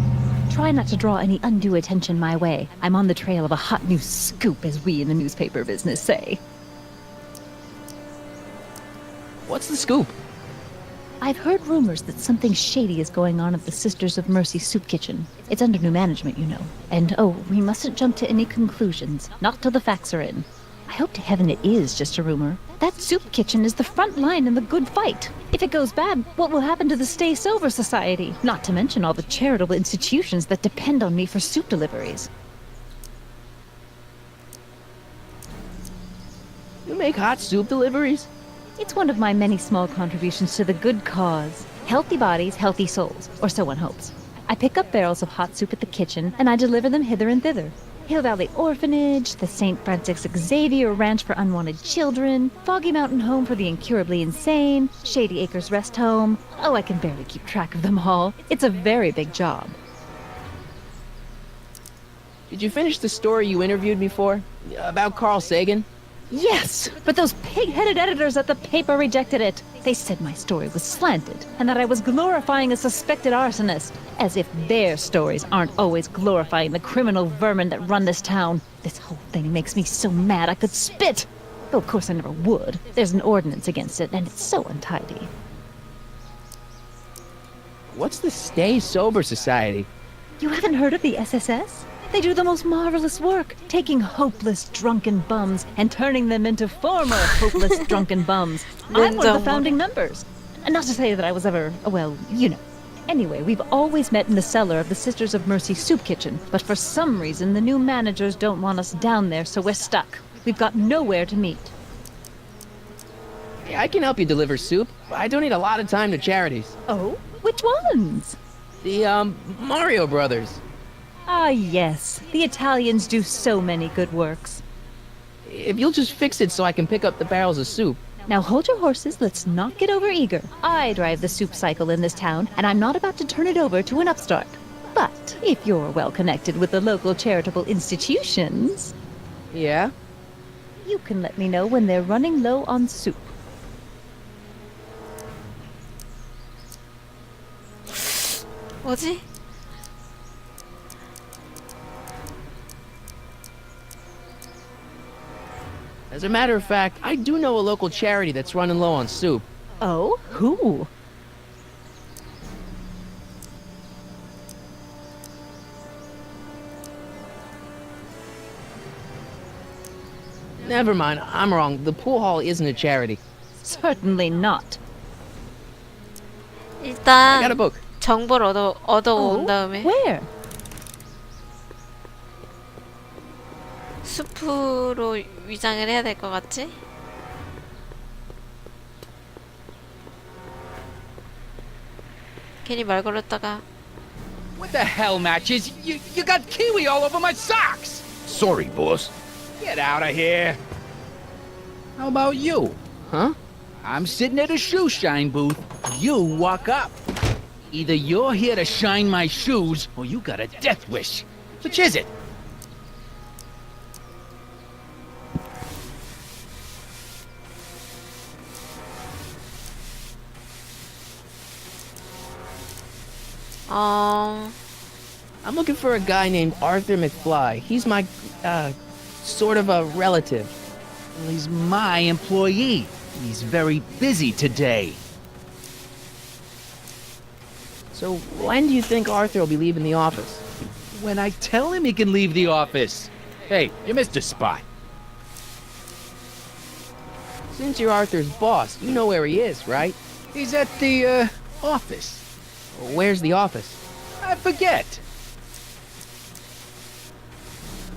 Try not to draw any undue attention my way. I'm on the trail of a hot new scoop, as we in the newspaper business say. What's the scoop? I've heard rumors that something shady is going on at the Sisters of Mercy soup kitchen. It's under new management, you know. And we mustn't jump to any conclusions. Not till the facts are in. I hope to heaven it is just a rumor. That soup kitchen is the front line in the good fight. If it goes bad, what will happen to the Stay Sober Society? Not to mention all the charitable institutions that depend on me for soup deliveries. You make hot soup deliveries? It's one of my many small contributions to the good cause. Healthy bodies, healthy souls, or so one hopes. I pick up barrels of hot soup at the kitchen, and I deliver them hither and thither. Hill Valley Orphanage, the St. Francis Xavier Ranch for Unwanted Children, Foggy Mountain Home for the Incurably Insane, Shady Acres Rest Home. Oh, I can barely keep track of them all. It's a very big job. Did you finish the story you interviewed me for? About Carl Sagan? Yes, but those pig-headed editors at the paper rejected it. They said my story was slanted, and that I was glorifying a suspected arsonist. As if their stories aren't always glorifying the criminal vermin that run this town. This whole thing makes me so mad I could spit. Though of course I never would. There's an ordinance against it, and it's so untidy. What's the Stay Sober Society? You haven't heard of the SSS? They do the most marvelous work, taking hopeless drunken bums and turning them into former hopeless drunken bums. I'm one of the founding members. And not to say that I was ever, well, you know. Anyway, we've always met in the cellar of the Sisters of Mercy soup kitchen, but for some reason the new managers don't want us down there, so we're stuck. We've got nowhere to meet. Yeah, I can help you deliver soup. I donate a lot of time to charities. Oh? Which ones? The, Mario Brothers. Ah, yes. The Italians do so many good works. If you'll just fix it so I can pick up the barrels of soup. Now hold your horses, let's not get over-eager. I drive the soup cycle in this town, and I'm not about to turn it over to an upstart. But if you're well-connected with the local charitable institutions... Yeah? You can let me know when they're running low on soup. 뭐지? As a matter of fact, I do know a local charity that's running low on soup. Oh? Who? Never mind, I'm wrong. The pool hall isn't a charity. Certainly not. I got a 일단 book. 정보를 얻어온 Oh? 다음에 Where? 숲으로 위장을 해야 될 것 같지? 괜히 말 걸었다가 What the hell, Matches? You got kiwi all over my socks! Sorry, boss. Get out of here! How about you? Huh? I'm sitting at a shoe shine booth. You walk up. Either you're here to shine my shoes, or you got a death wish. Which is it? I'm looking for a guy named Arthur McFly. He's my, sort of a relative. Well, he's my employee. He's very busy today. So when do you think Arthur will be leaving the office? When I tell him he can leave the office. Hey, you missed a spot. Since you're Arthur's boss, you know where he is, right? He's at the, office. Where's the office? I forget.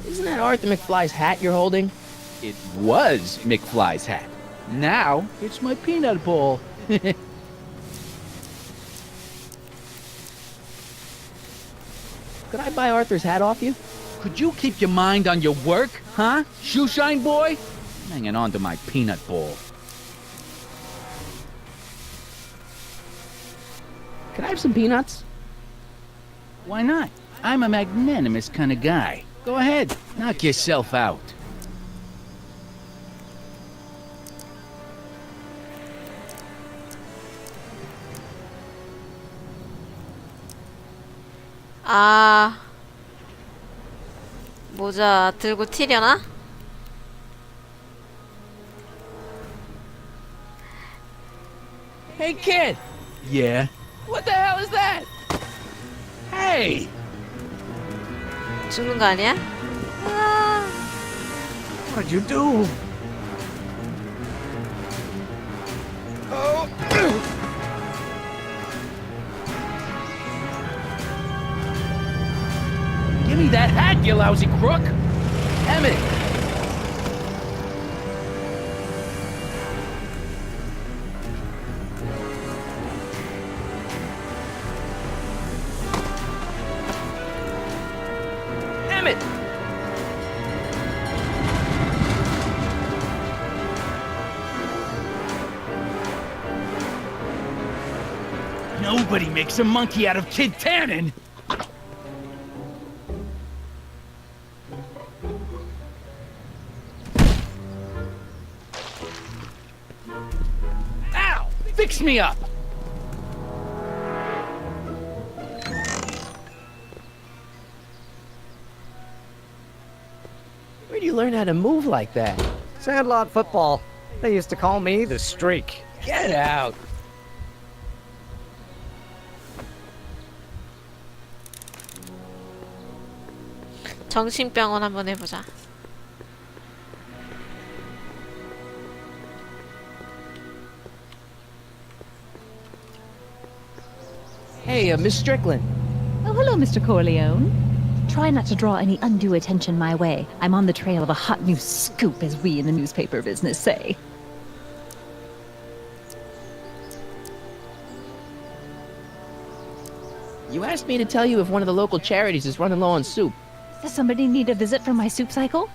Isn't that Arthur McFly's hat you're holding? It was McFly's hat. Now, it's my peanut bowl. Could I buy Arthur's hat off you? Could you keep your mind on your work, huh? Shoeshine boy? I'm hanging on to my peanut bowl. Can I have some peanuts? Why not? I'm a magnanimous kind of guy. Go ahead, knock yourself out. 아 모자 들고 튀려나? Hey, kid! Yeah? What the hell is that? Hey! 죽는 거 아니야? 아, What did you do? Give me that hat, you lousy crook! Emmett! Emmett! Nobody makes a monkey out of Kid Tannen! Ow! Fix me up! Where'd you learn how to move like that? Sandlot football. They used to call me the Streak. Get out! 정신병원 한번 해보자. Hey, Miss Strickland. Oh, hello, Mr. Corleone. Try not to draw any undue attention my way. I'm on the trail of a hot new scoop, as we in the newspaper business say. You asked me to tell you if one of the local charities is running low on soup. Does somebody need a visit from my soup cycle?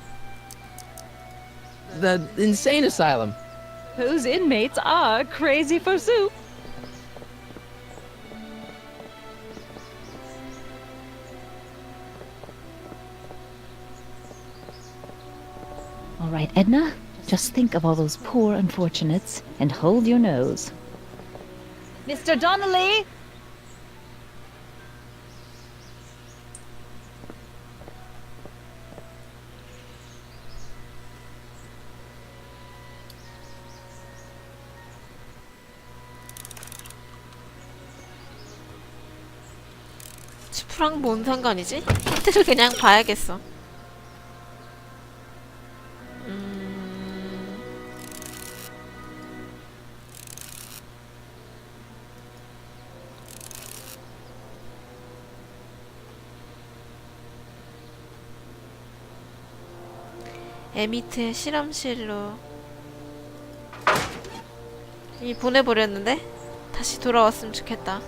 The insane asylum. Those inmates are crazy for soup. All right, Edna, just think of all those poor unfortunates and hold your nose. Mr. Donnelly! 슈프랑 뭔 상관이지? 힌트를 그냥 봐야겠어. 에미트의 실험실로 이미 보내버렸는데? 다시 돌아왔으면 좋겠다.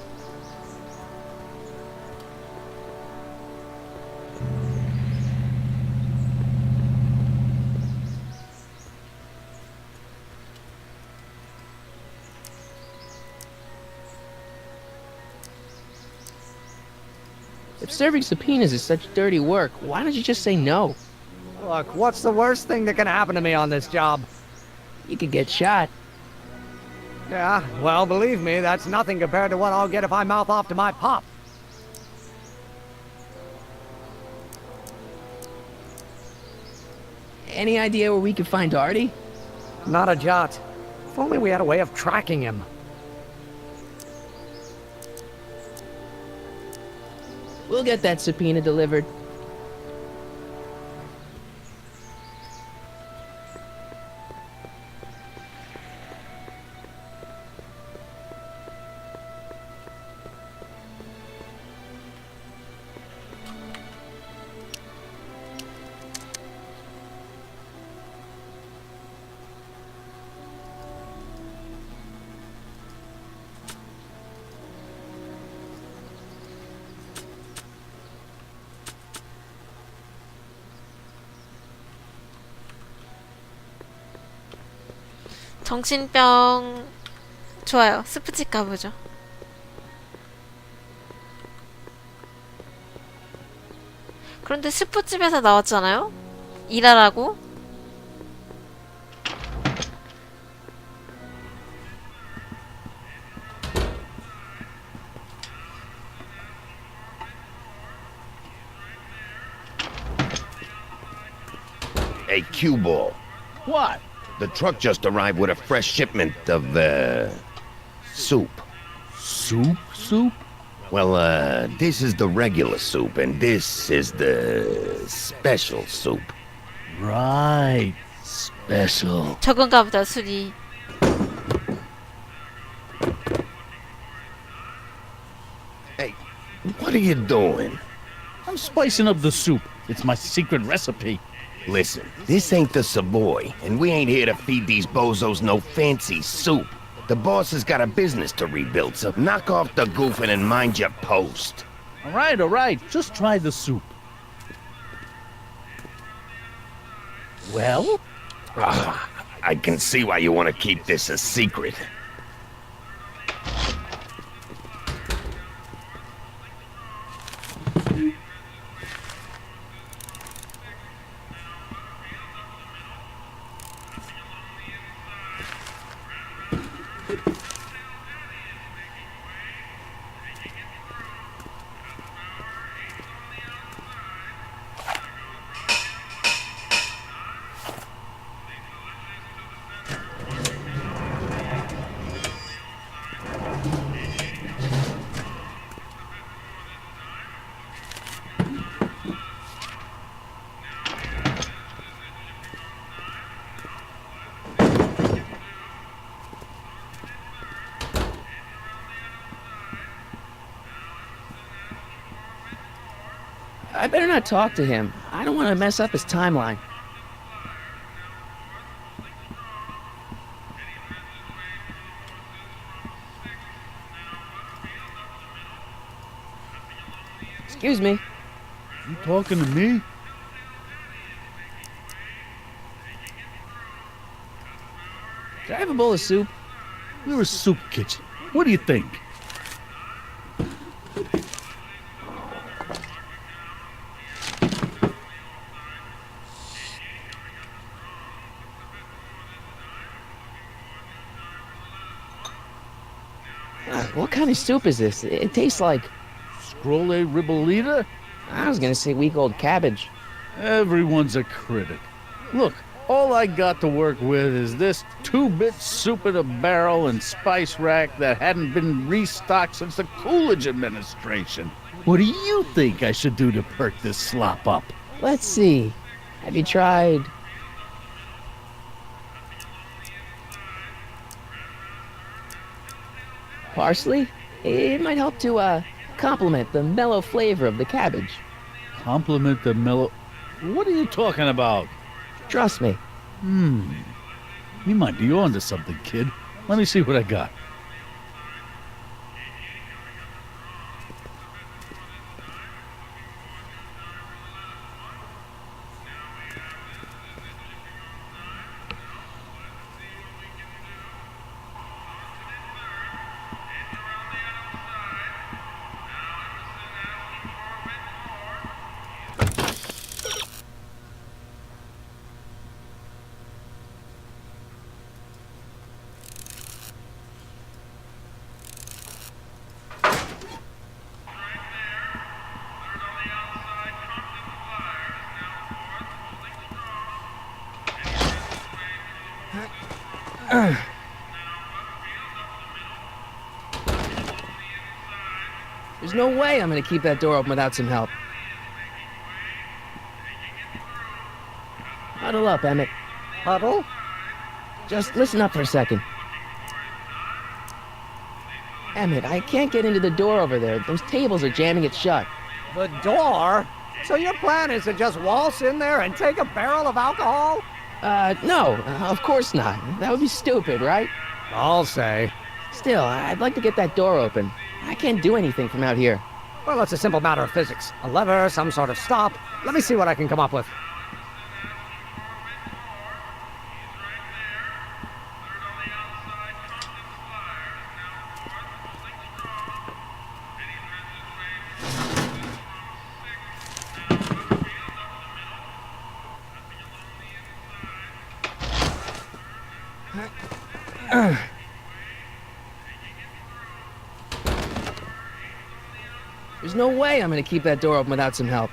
If serving subpoenas is such dirty work, why don't you just say no? Look, what's the worst thing that can happen to me on this job? You could get shot. Yeah, well, believe me, that's nothing compared to what I'll get if I mouth off to my pop. Any idea where we could find Artie? Not a jot. If only we had a way of tracking him. We'll get that subpoena delivered. 정신병 좋아요. 스프집 가보죠. 그런데 스프집에서 나왔잖아요? 일하라고? Hey, cue ball. What? The truck just arrived with a fresh shipment of, soup. Soup? Soup? Well, this is the regular soup, and this is the special soup. Right. Special. 적은가 보다, 술이. What are you doing? I'm spicing up the soup. It's my secret recipe. Listen, this ain't the Savoy, and we ain't here to feed these bozos no fancy soup. The boss has got a business to rebuild, so knock off the goofing and mind your post. All right. Just try the soup. Well? I can see why you want to keep this a secret. I better not talk to him. I don't want to mess up his timeline. Excuse me. You talking to me? Can I have a bowl of soup? We're a soup kitchen. What do you think? What kind of soup is this? It tastes like... Scrolle ribollita? I was gonna say week-old cabbage. Everyone's a critic. Look, all I got to work with is this 2-bit soup in a barrel and spice rack that hadn't been restocked since the Coolidge administration. What do you think I should do to perk this slop up? Let's see. Have you tried... parsley? It might help to, complement the mellow flavor of the cabbage. Compliment the mellow... What are you talking about? Trust me. You might be onto something, kid. Let me see what I got. There's no way I'm gonna keep that door open without some help. Huddle up, Emmett. Huddle? Just listen up for a second. Emmett, I can't get into the door over there. Those tables are jamming it shut. The door? So your plan is to just waltz in there and take a barrel of alcohol? No, of course not. That would be stupid, right? I'll say. Still, I'd like to get that door open. I can't do anything from out here. Well, it's a simple matter of physics. A lever, some sort of stop. Let me see what I can come up with. There's no way I'm gonna keep that door open without some help.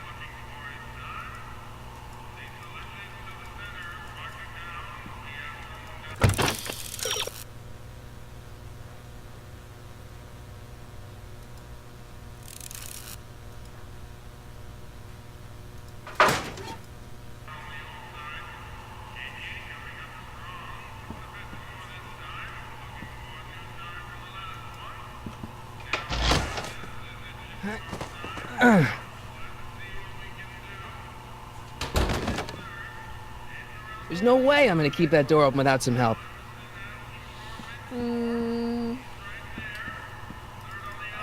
There's no way I'm gonna keep that door open without some help.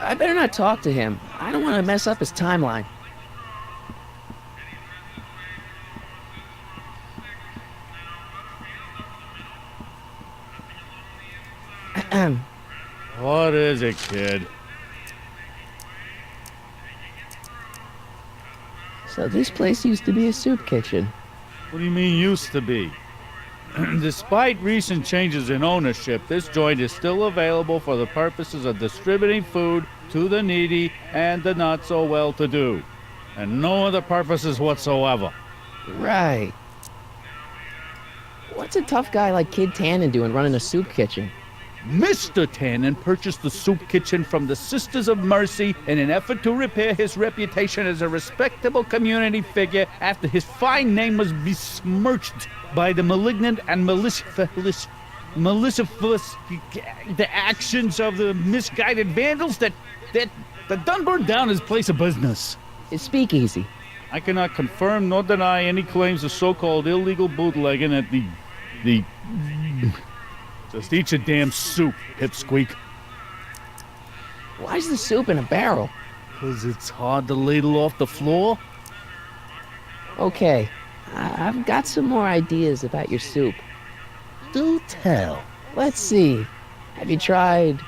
I better not talk to him. I don't want to mess up his timeline. What is it, kid? So this place used to be a soup kitchen. What do you mean used to be? Despite recent changes in ownership, this joint is still available for the purposes of distributing food to the needy and the not so well-to-do, and no other purposes whatsoever. Right. What's a tough guy like Kid Tannen doing running a soup kitchen? Mr. Tannen purchased the soup kitchen from the Sisters of Mercy in an effort to repair his reputation as a respectable community figure after his fine name was besmirched by the malignant and malicious the actions of the misguided vandals that done burned down his place of business. His speakeasy. I cannot confirm nor deny any claims of so-called illegal bootlegging at the Just eat your damn soup, pipsqueak. Why's the soup in a barrel? 'Cause it's hard to ladle off the floor. Okay, I've got some more ideas about your soup. Do tell. Let's see. Have you tried...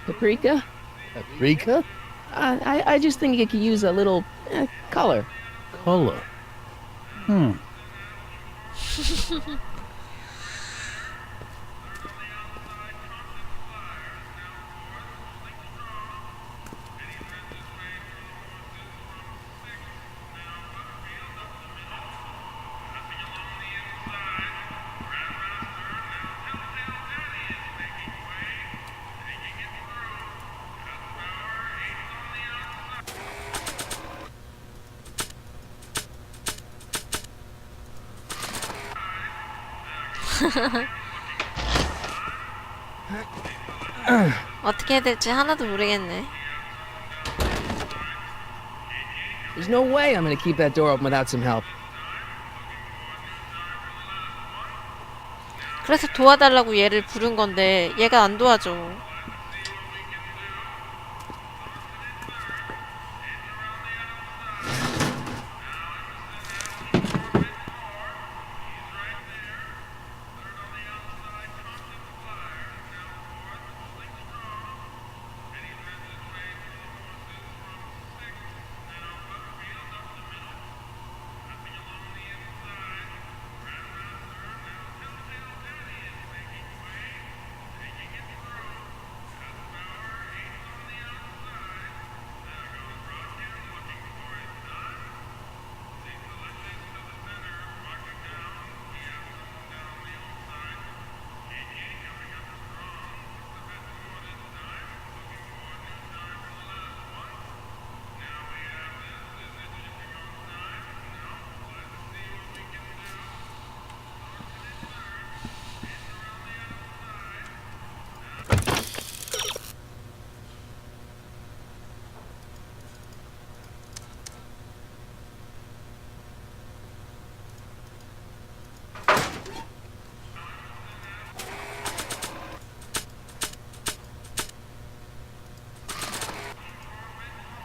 paprika? Paprika? I just think it could use a little color. Color? 어떻게 해야 될지 하나도 모르겠네. There's no way I'm gonna keep that door open without some help. 그래서 도와달라고 얘를 부른 건데 얘가 안 도와줘.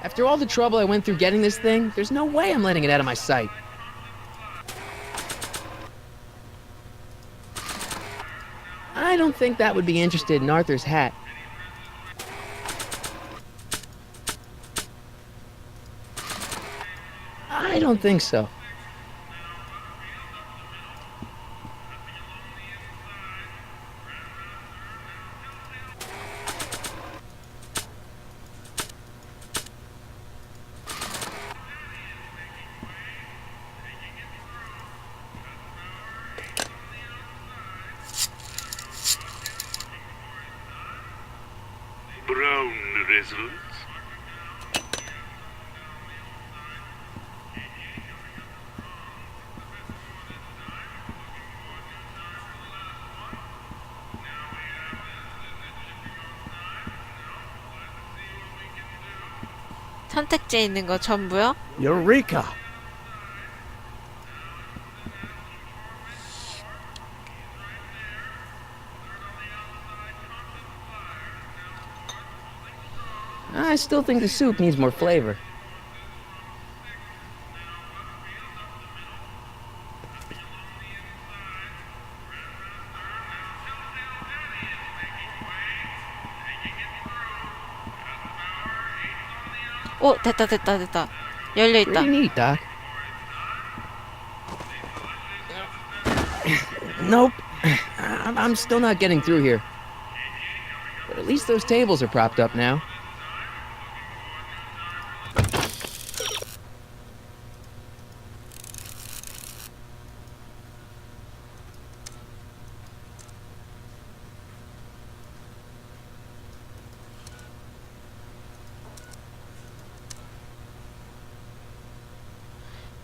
After all the trouble I went through getting this thing, there's no way I'm letting it out of my sight. I don't think that would be interested in Arthur's hat. I don't think so. Brown residence. 선택지에 있는 거 전부요? Eureka! I still think the soup needs more flavor. 오, 됐다. 열려있다. Pretty neat, Doc. Nope. I'm still not getting through here. But at least those tables are propped up now.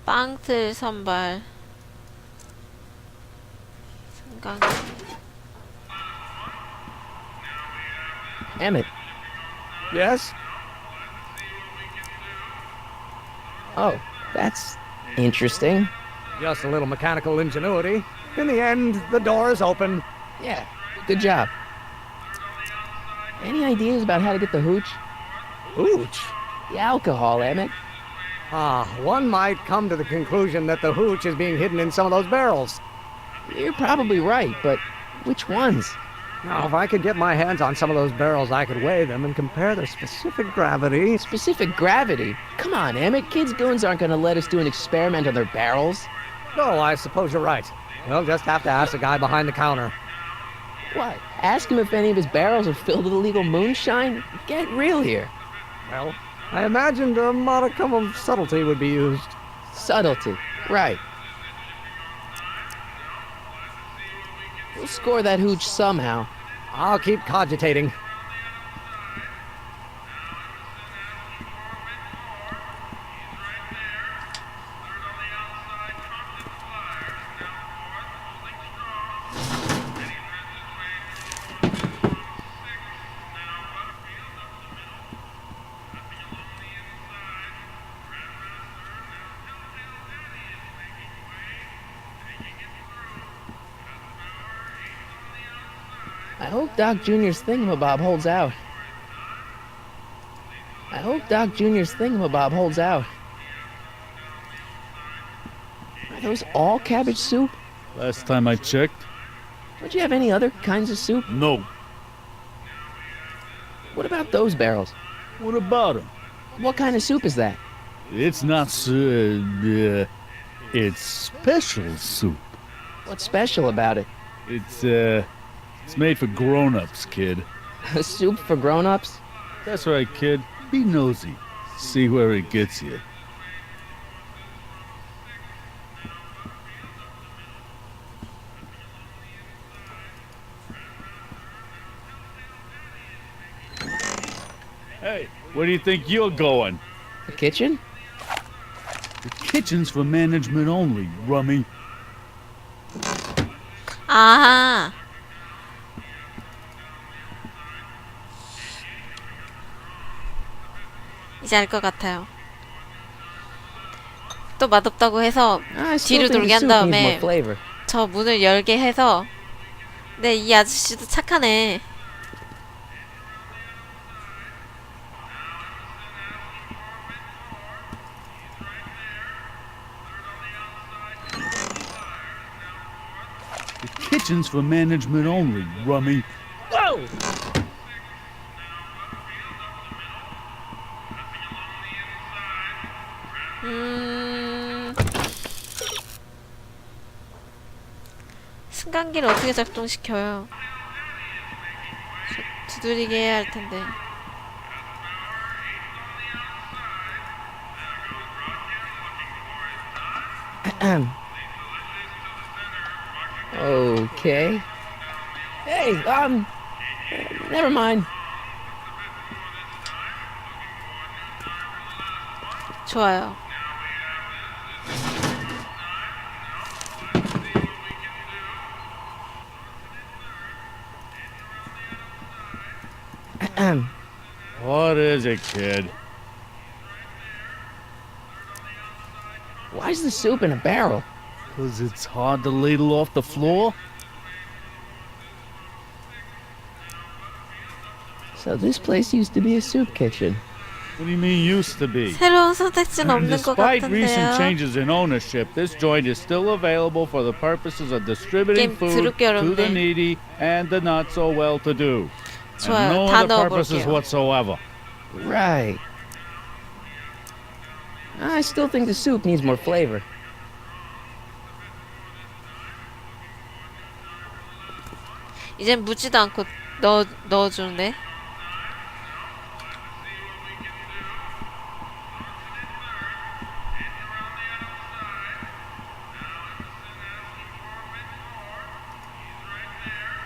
빵틀 선발. 생강. Emmett. Yes? Oh, that's interesting. Just a little mechanical ingenuity. In the end, the door is open. Yeah, good job. Any ideas about how to get the hooch? Hooch? The alcohol, Emmett. One might come to the conclusion that the hooch is being hidden in some of those barrels. You're probably right, but which ones? Now, if I could get my hands on some of those barrels, I could weigh them and compare their specific gravity. Specific gravity? Come on, Emmett. Kids' goons aren't going to let us do an experiment on their barrels. No, I suppose you're right. We'll just have to ask the guy behind the counter. What? Ask him if any of his barrels are filled with illegal moonshine? Get real here. Well, I imagined a modicum of subtlety would be used. Subtlety, right. We'll score that hooch somehow. I'll keep cogitating. I hope Doc Jr.'s thingamabob holds out. I hope Doc Jr.'s thingamabob holds out. Are those all cabbage soup? Last time I checked. Don't you have any other kinds of soup? No. What about those barrels? What about them? What kind of soup is that? It's not it's special soup. What's special about it? It's made for grown-ups, kid. A soup for grown-ups? That's right, kid. Be nosy. See where it gets you. Hey, where do you think you're going? The kitchen? The kitchen's for management only, rummy. 아하. 이제 알 것 같아요. 또 맛없다고 해서 뒤로 돌게 한 다음에 저 문을 열게 해서 네, 이 아저씨도 착하네. The kitchen's for management only, rummy. Whoa! 승강기를 어떻게 작동시켜요? 두드리게 해야 할 텐데. Okay. Hey, never mind. 좋아요. What is it, kid? Why's the soup in a barrel? 'Cause it's hard to ladle off the floor. So this place used to be a soup kitchen. What do you mean used to be? 새로운 선택지는 없는 것 Despite recent 같은데요. changes in ownership, this joint is still available for the purposes of distributing 게임 food 드럽게 to the 어렵네. needy and the not so well-to-do. 좋아요. And no 다 other purposes 넣어볼게요. whatsoever. Right. I still think the soup needs more flavor. 이젠 묻지도 않고 넣어주는데.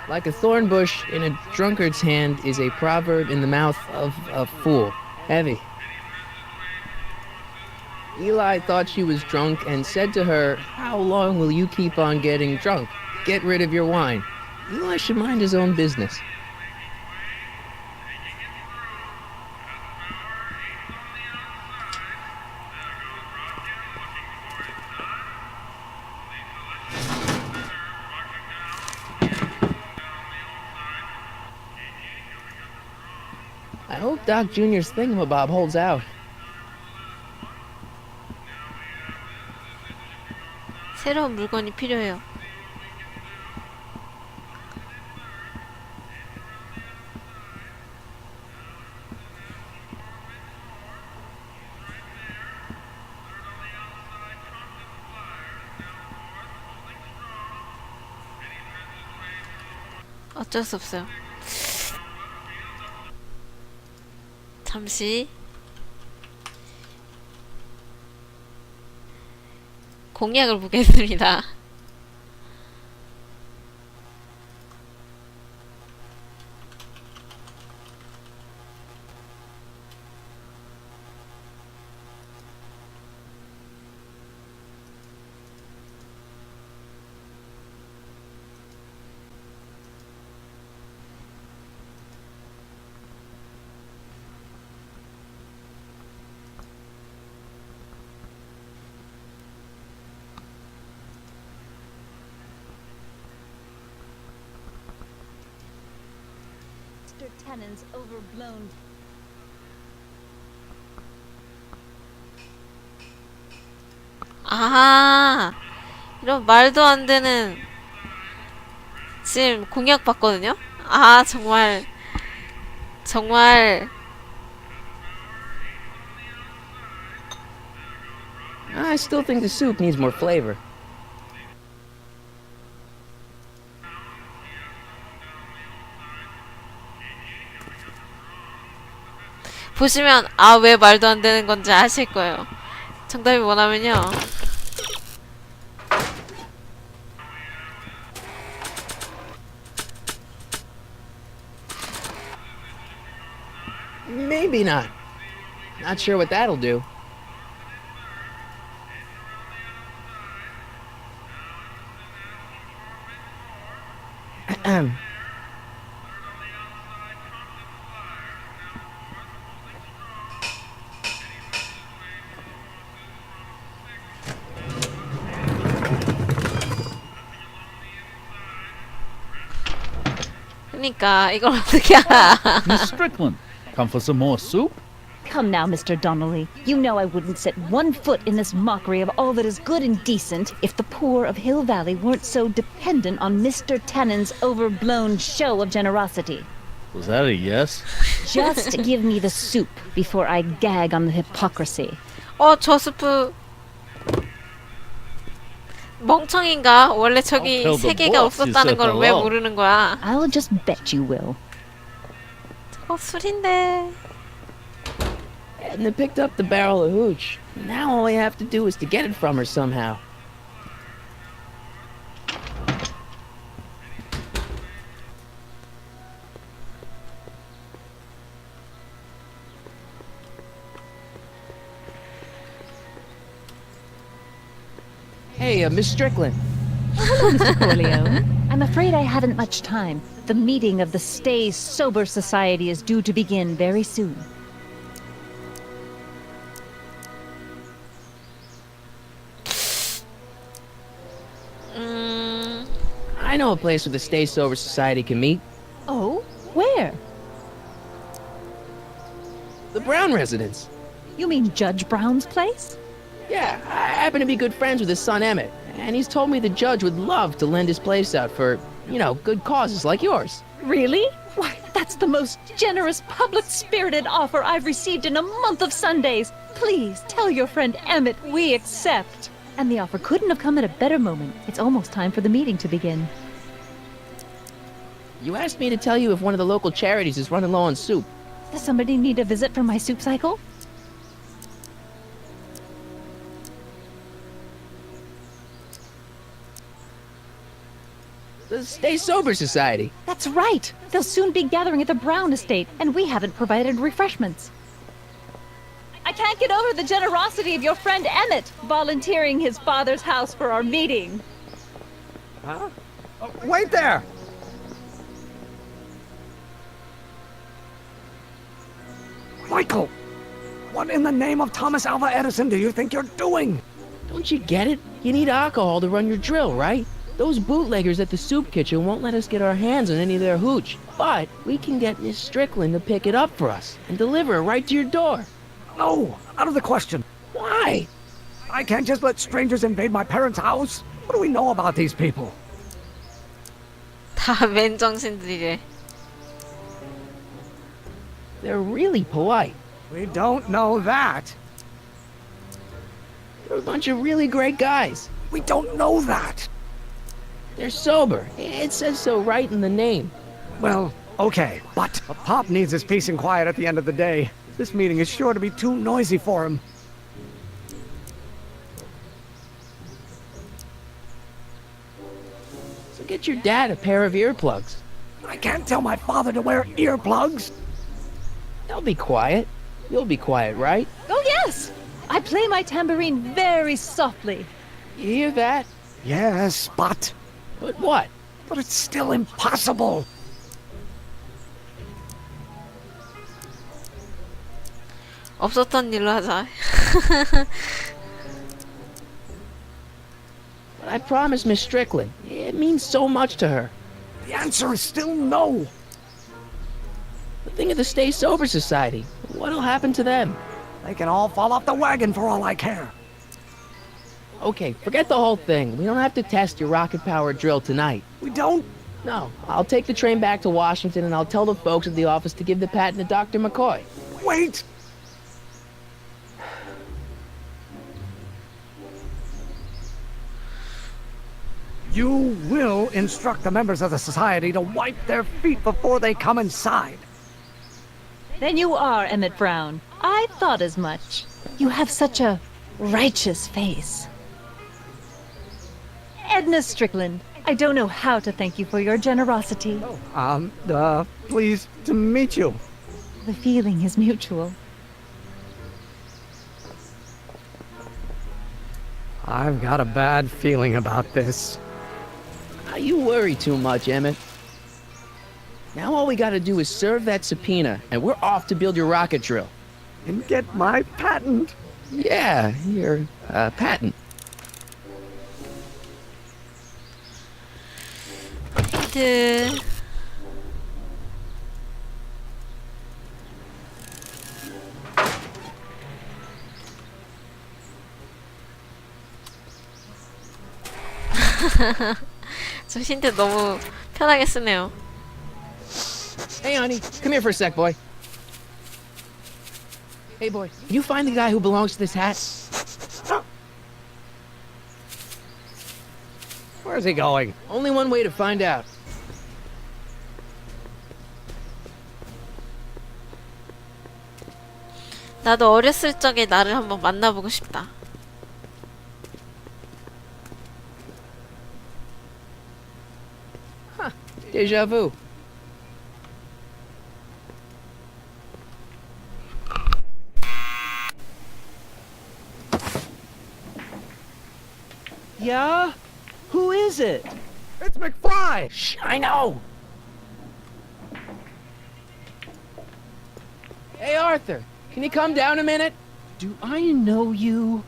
Like a thorn bush in a drunkard's hand is a proverb in the mouth of a fool. Heavy. Eli thought she was drunk and said to her, "How long will you keep on getting drunk? Get rid of your wine." Eli should mind his own business. I hope Doc Jr.'s thingamabob holds out. 새로운 물건이 필요해요. 어쩔 수 없어요. 잠시 공약을 보겠습니다. Mr. Tennant's overblown. 아, 이런 말도 안 되는 지금 공약 받거든요? 아, 정말 I still think the soup needs more flavor. 보시면 아, 왜 말도 안 되는 건지 아실 거예요. 정답이 뭐냐면요. Maybe not. Not sure what that'll do. 그러니까 이걸 어떻게 알아? Miss Strickland, come for some more soup? Come now, Mr. Donnelly. You know I wouldn't set one foot in this mockery of all that is good and decent if the poor of Hill Valley weren't so dependent on Mr. Tennant's overblown show of generosity. Was that a yes? Just give me the soup before I gag on the hypocrisy. 저 스프 멍청인가? 원래 저기 I'll tell 세 the 개가 boss you 없었다는 said 걸 왜 hello. 모르는 거야? I'll just bet you will. 저거 술인데. And they picked up the barrel of hooch. Now all I have to do is to get it from her somehow. Hey, Miss Strickland. Hello, Mr. Corleone. I'm afraid I haven't much time. The meeting of the Stay Sober Society is due to begin very soon. know a place where the Stay Sober Society can meet. Oh? Where? The Brown residence. You mean Judge Brown's place? Yeah, I happen to be good friends with his son Emmett, and he's told me the judge would love to lend his place out for, you know, good causes like yours. Really? Why, that's the most generous, public-spirited offer I've received in a month of Sundays. Please, tell your friend Emmett we accept. And the offer couldn't have come at a better moment. It's almost time for the meeting to begin. You asked me to tell you if one of the local charities is running low on soup. Does somebody need a visit from my soup cycle? The Stay Sober Society. That's right! They'll soon be gathering at the Brown estate, and we haven't provided refreshments. I can't get over the generosity of your friend Emmett, volunteering his father's house for our meeting. Huh? Oh, wait there! Michael! What in the name of Thomas Alva Edison do you think you're doing? Don't you get it? You need alcohol to run your drill, right? Those bootleggers at the soup kitchen won't let us get our hands on any of their hooch. But we can get Miss Strickland to pick it up for us and deliver it right to your door. No, out of the question. Why? I can't just let strangers invade my parents' house. What do we know about these people? 다 맨정신들이래. They're really polite. We don't know that. They're a bunch of really great guys. We don't know that. They're sober. It says so right in the name. Well, okay, but Pop needs his peace and quiet at the end of the day. This meeting is sure to be too noisy for him. So get your dad a pair of earplugs. I can't tell my father to wear earplugs. They'll be quiet. You'll be quiet, right? Oh, yes! I play my tambourine very softly. You hear that? Yes, but... But what? But it's still impossible. 없었던 일로 하자. But I promised Miss Strickland. It means so much to her. The answer is still no. But think of the Stay Sober Society. What'll happen to them? They can all fall off the wagon for all I care. Okay, forget the whole thing. We don't have to test your rocket-powered drill tonight. We don't? No. I'll take the train back to Washington and I'll tell the folks at the office to give the patent to Dr. McCoy. Wait! You will instruct the members of the society to wipe their feet before they come inside. Then you are Emmett Brown. I thought as much. You have such a righteous face. Edna Strickland, I don't know how to thank you for your generosity. Pleased to meet you. The feeling is mutual. I've got a bad feeling about this. You worry too much, Emmett. Now all we gotta do is serve that subpoena, and we're off to build your rocket drill. And get my patent. Yeah, your patent. 그... 저 힌트 너무 편하게 쓰네요. Hey, honey, come here for a sec, boy. Hey, boy, can you find the guy who belongs to this hat? Where's he going? Only one way to find out. 나도 어렸을 적에 나를 한번 만나보고 싶다. Deja vu. Yeah? Who is it? It's McFly! Shh, I know! Hey, Arthur, can you come down a minute? Do I know you?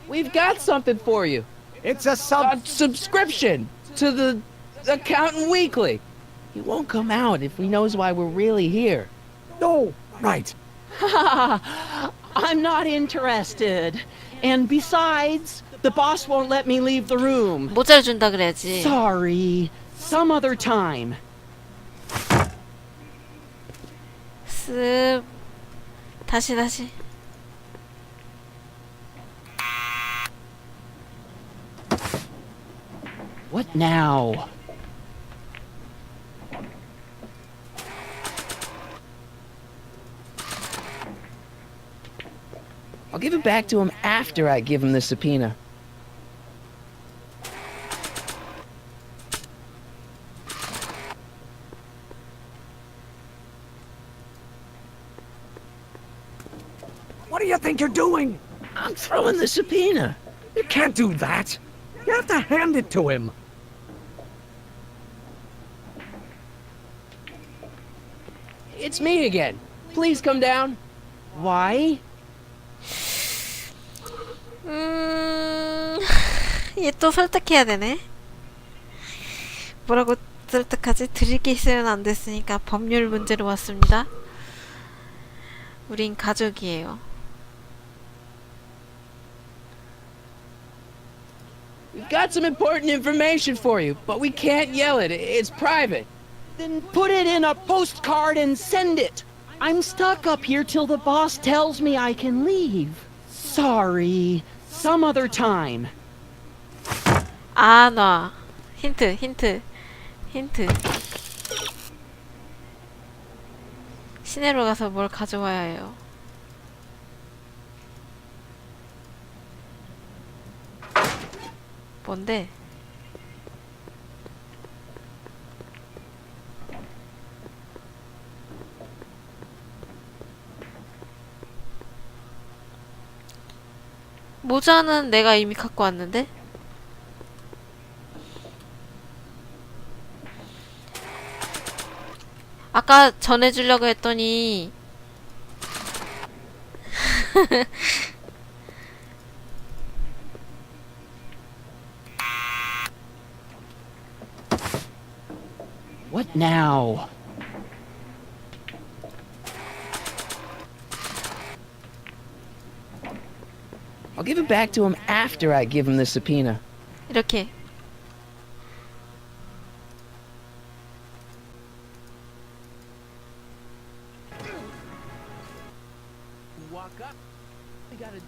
We've got something for you. It's a subscription to the Accountant Weekly. He won't come out if he knows why we're really here. No, right. I'm not interested. And besides, the boss won't let me leave the room. 모자를 준다 그래야지. Sorry. Some other time. 습. 다시. What now? I'll give it back to him after I give him the subpoena. What do you think you're doing? I'm throwing the subpoena. You can't do that. You have to hand it to him. It's me again. Please come down. Why? 얘 또 설득해야 되네. 뭐라고 설득하지? 드릴 게 있으면 안 됐으니까 법률 문제로 왔습니다. 우린 가족이에요. We've got some important information for you, but we can't yell it. It's private. Then put it in a postcard and send it. I'm stuck up here till the boss tells me I can leave. Sorry. Some other time. 놔. 힌트. 시내로 가서 뭘 가져와야 해요. 뭔데? 모자는 내가 이미 갖고 왔는데? 아까 전해주려고 했더니 What now? I'll give it back to him after I give him the subpoena. 이렇게 Walk up. We gotta.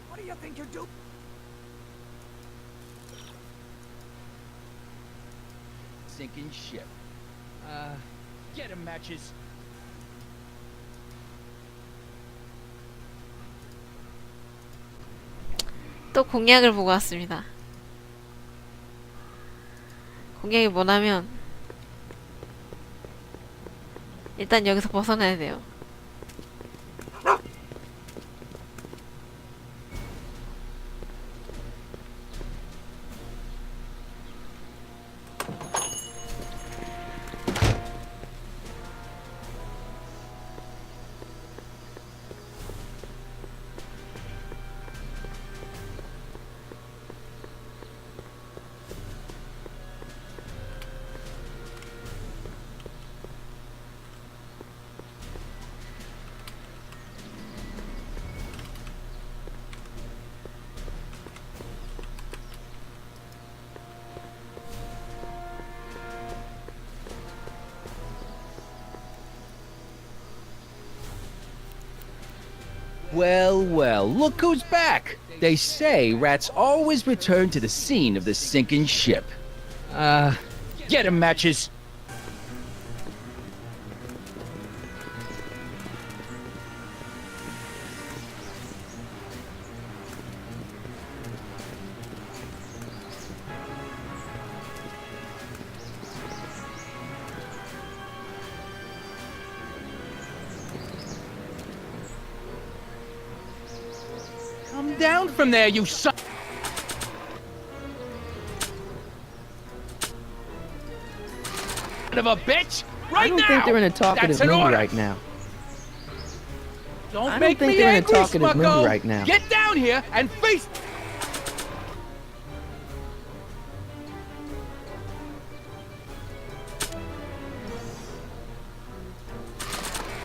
What do you think you're doing? Sinking ship. Get him, matches. 또 공약을 보고 왔습니다. 공약이 뭐냐면 일단 여기서 벗어나야 돼요. Well, look who's back! They say rats always return to the scene of the sinking ship. Get him, matches! Come down from there, you son of a bitch! Right I don't now! think they're in a talkative That's an mood order. right now. Don't I make don't think me they're in a angry, talkative mood Smucko. right now. Get down here and face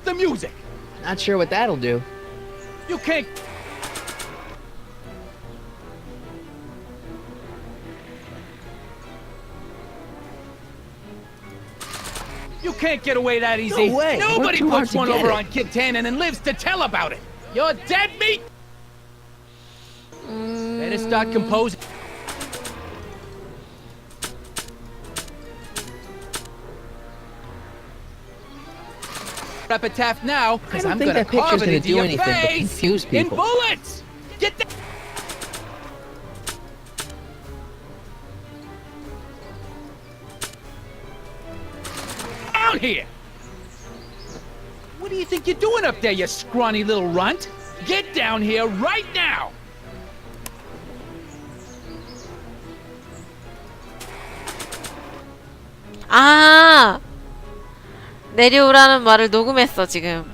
the music. Not sure what that'll do. You can't. You can't get away that easy. No way. Nobody Worked too hard puts to one get over it. on Kid Tannen and lives to tell about it. You're dead meat. Better start composing. Epitaph now, because I I'm don't think gonna that picture's carve it gonna into do your anything but face confuse in people. bullets. Get that. Down here. What do you think you're doing up there, you scrawny little runt? Get down here right now. 아! 내려오라는 말을 녹음했어, 지금.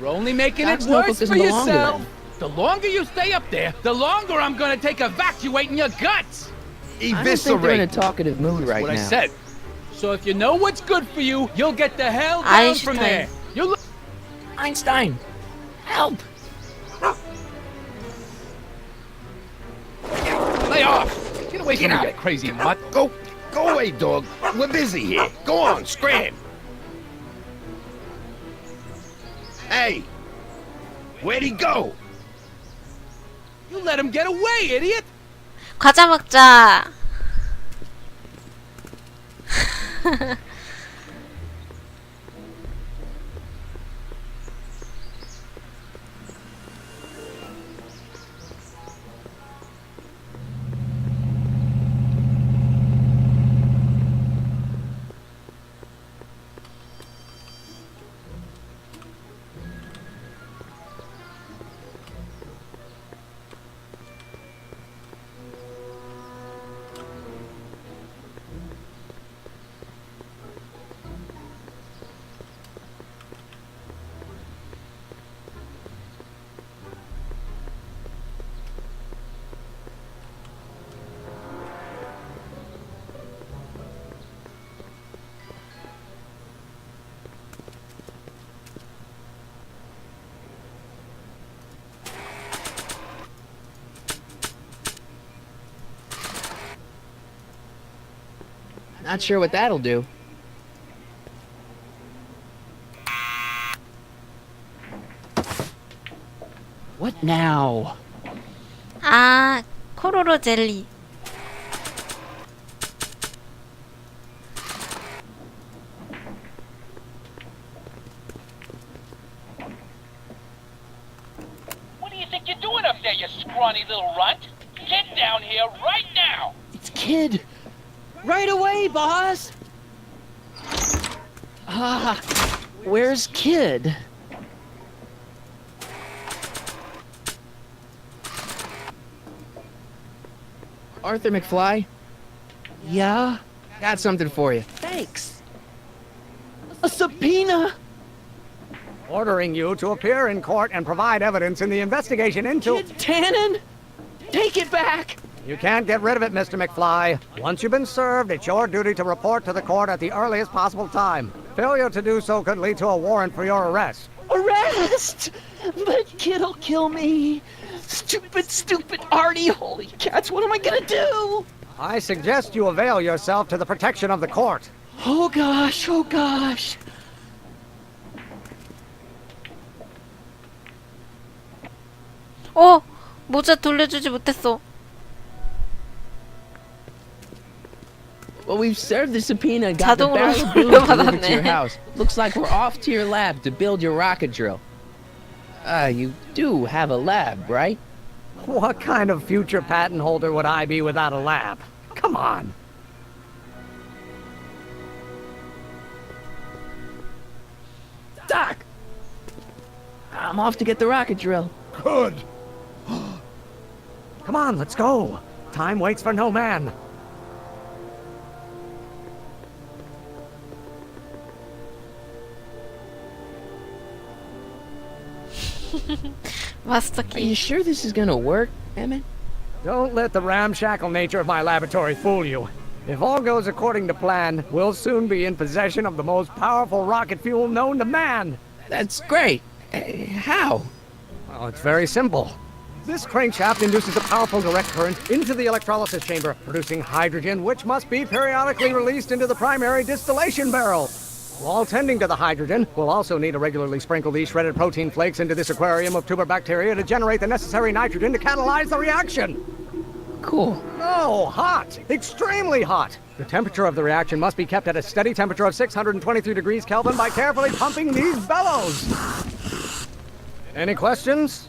You're only making Doc's it worse notebook for isn't the longer yourself. then. The longer you stay up there, the longer I'm gonna take evacuating your guts. I don't think they're in a talkative mood right What now. I said. So if you know what's good for you, you'll get the hell down from there. You Einstein, help! lay off. Get away from me, you crazy mutt. Go away, dog. We're busy here. Go on, scram. Hey, where'd he go? You let him get away, idiot. 과자 먹자. Not sure what that'll do. What now? 아, 코로로 젤리. What do you think you're doing up there, you scrawny little runt? Get down here right now. It's Kid. Right away, boss. Ah, where's Kid? Arthur McFly? Yeah? Got something for you. Thanks. A subpoena? Ordering you to appear in court and provide evidence in the investigation into... Kid Tannen? Take it back! You can't get rid of it, Mr. McFly. Once you've been served, it's your duty to report to the court at the earliest possible time. Failure to do so could lead to a warrant for your arrest. Arrest! But Kid'll kill me. Stupid Artie. Holy cats, what am I gonna do? I suggest you avail yourself to the protection of the court. Oh gosh, oh gosh. 모자 돌려주지 못했어. Well, we've served the subpoena and got the 자동으로 barrel of booze delivered to 돌려받았네. your house. Looks like we're off to your lab to build your rocket drill. You do have a lab, right? What kind of future patent holder would I be without a lab? Come on. Doc! I'm off to get the rocket drill. Good. Come on, let's go. Time waits for no man. 마스터 Are you 키. sure this is gonna work, Emmett? Don't let the ramshackle nature of my laboratory fool you. If all goes according to plan, we'll soon be in possession of the most powerful rocket fuel known to man. That's great. How? Well, it's very simple. This crankshaft induces a powerful direct current into the electrolysis chamber, producing hydrogen, which must be periodically released into the primary distillation barrel. While tending to the hydrogen, we'll also need to regularly sprinkle these shredded protein flakes into this aquarium of tuber bacteria to generate the necessary nitrogen to catalyze the reaction. Cool. No, hot! Extremely hot! The temperature of the reaction must be kept at a steady temperature of 623 degrees Kelvin by carefully pumping these bellows. Any questions?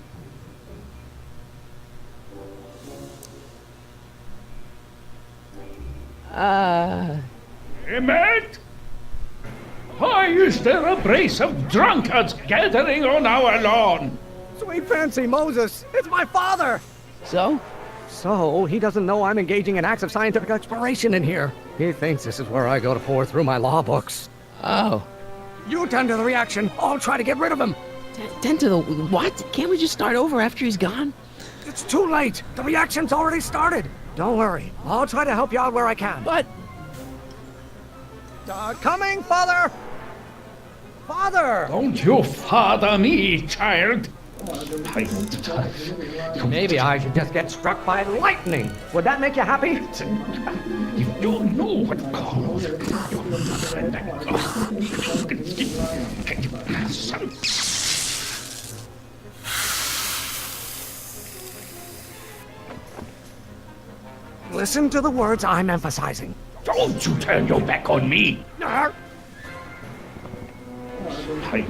Emmett? Why is there a brace of drunkards gathering on our lawn? Sweet fancy Moses, it's my father! So? So, he doesn't know I'm engaging in acts of scientific exploration in here. He thinks this is where I go to pour through my law books. Oh. You tend to the reaction. I'll try to get rid of him. Tend to the what? Can't we just start over after he's gone? It's too late. The reaction's already started. Don't worry. I'll try to help you out where I can. But... coming, father! Father! Don't you father me, child. Maybe I should just get struck by lightning. Would that make you happy? You don't know what called. Listen to the words I'm emphasizing. Don't you turn your back on me. I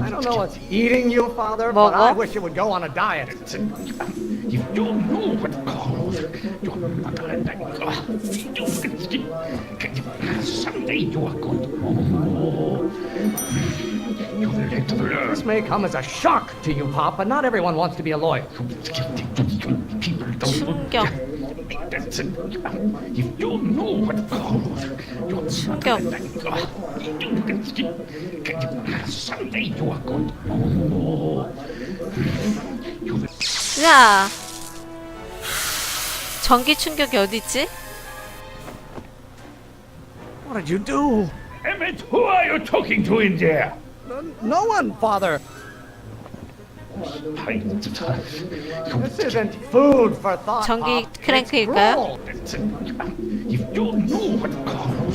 don't know what's eating you, Father, but I wish you would go on a diet. You don't know what called. Someday you are going to know. You will get to learn. This may come as a shock to you, Pop, but not everyone wants to be a lawyer. People don't. 충격. You don't know what called. 충격. Someday you are going to know. 야. 전기 충격이 어디지? What did you do? Emmett, who are you talking to in there? No one, Father. This isn't food for thought. 전기 크랭크일까요? You don't know what called.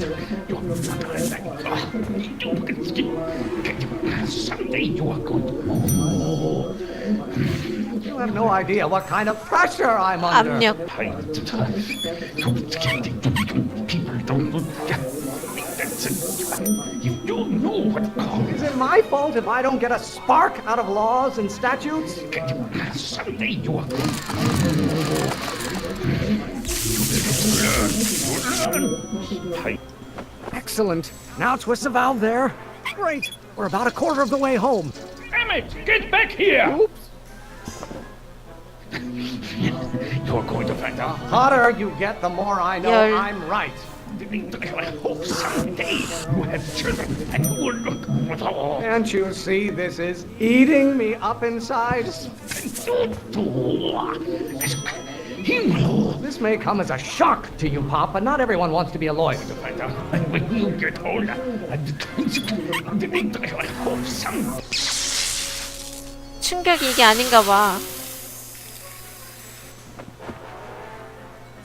Someday you are going to know. You have no idea what kind of pressure I'm under. 압력. People don't. You don't know what called. Is it my fault if I don't get a spark out of laws and statutes? Someday you are going to. Excellent. Now twist the valve there. Great. We're about a quarter of the way home. Emmett, get back here! Oops. You're going to find out. The hotter you get, the more I know I'm right. I hope someday you have children and you will look. Can't you see this is eating me up inside? This may come as a shock to you, Pop, but not everyone wants to be a lawyer. And when you get older, I hope some. 충격이 이게 아닌가 봐.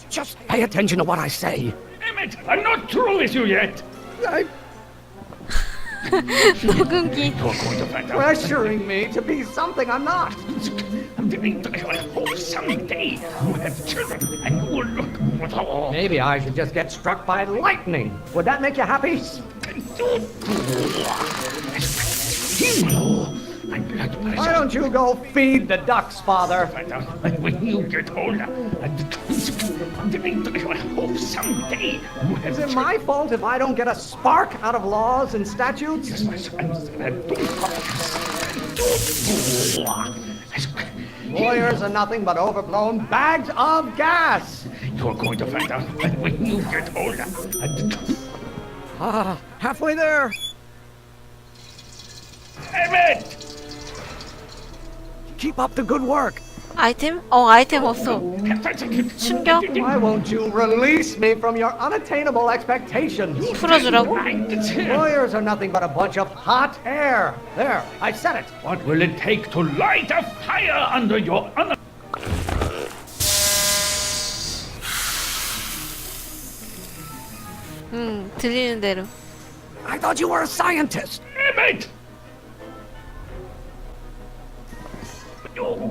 Just pay attention to what I say. Emmett, I'm not through with you yet. 녹음기. You're going to find out. Pressuring me to be something I'm not. I hope someday you have children and you will look. Maybe I should just get struck by lightning. Would that make you happy? Why don't you go feed the ducks, Father? And when you get older, I hope someday you have. Is it my fault if I don't get a spark out of laws and statutes? Yes, my son. Lawyers are nothing but overblown bags of gas. You're going to find out. And when you get older, Halfway there. Emmett! Keep up the good work. 아이템? 아이템 없어. 충격? Why won't you release me from your unattainable expectations? 풀어주라고? Lawyers are nothing but a bunch of hot air. There, I said it. What will it take to light a fire under your 들리는 대로. I thought you were a scientist. Emmett! Don't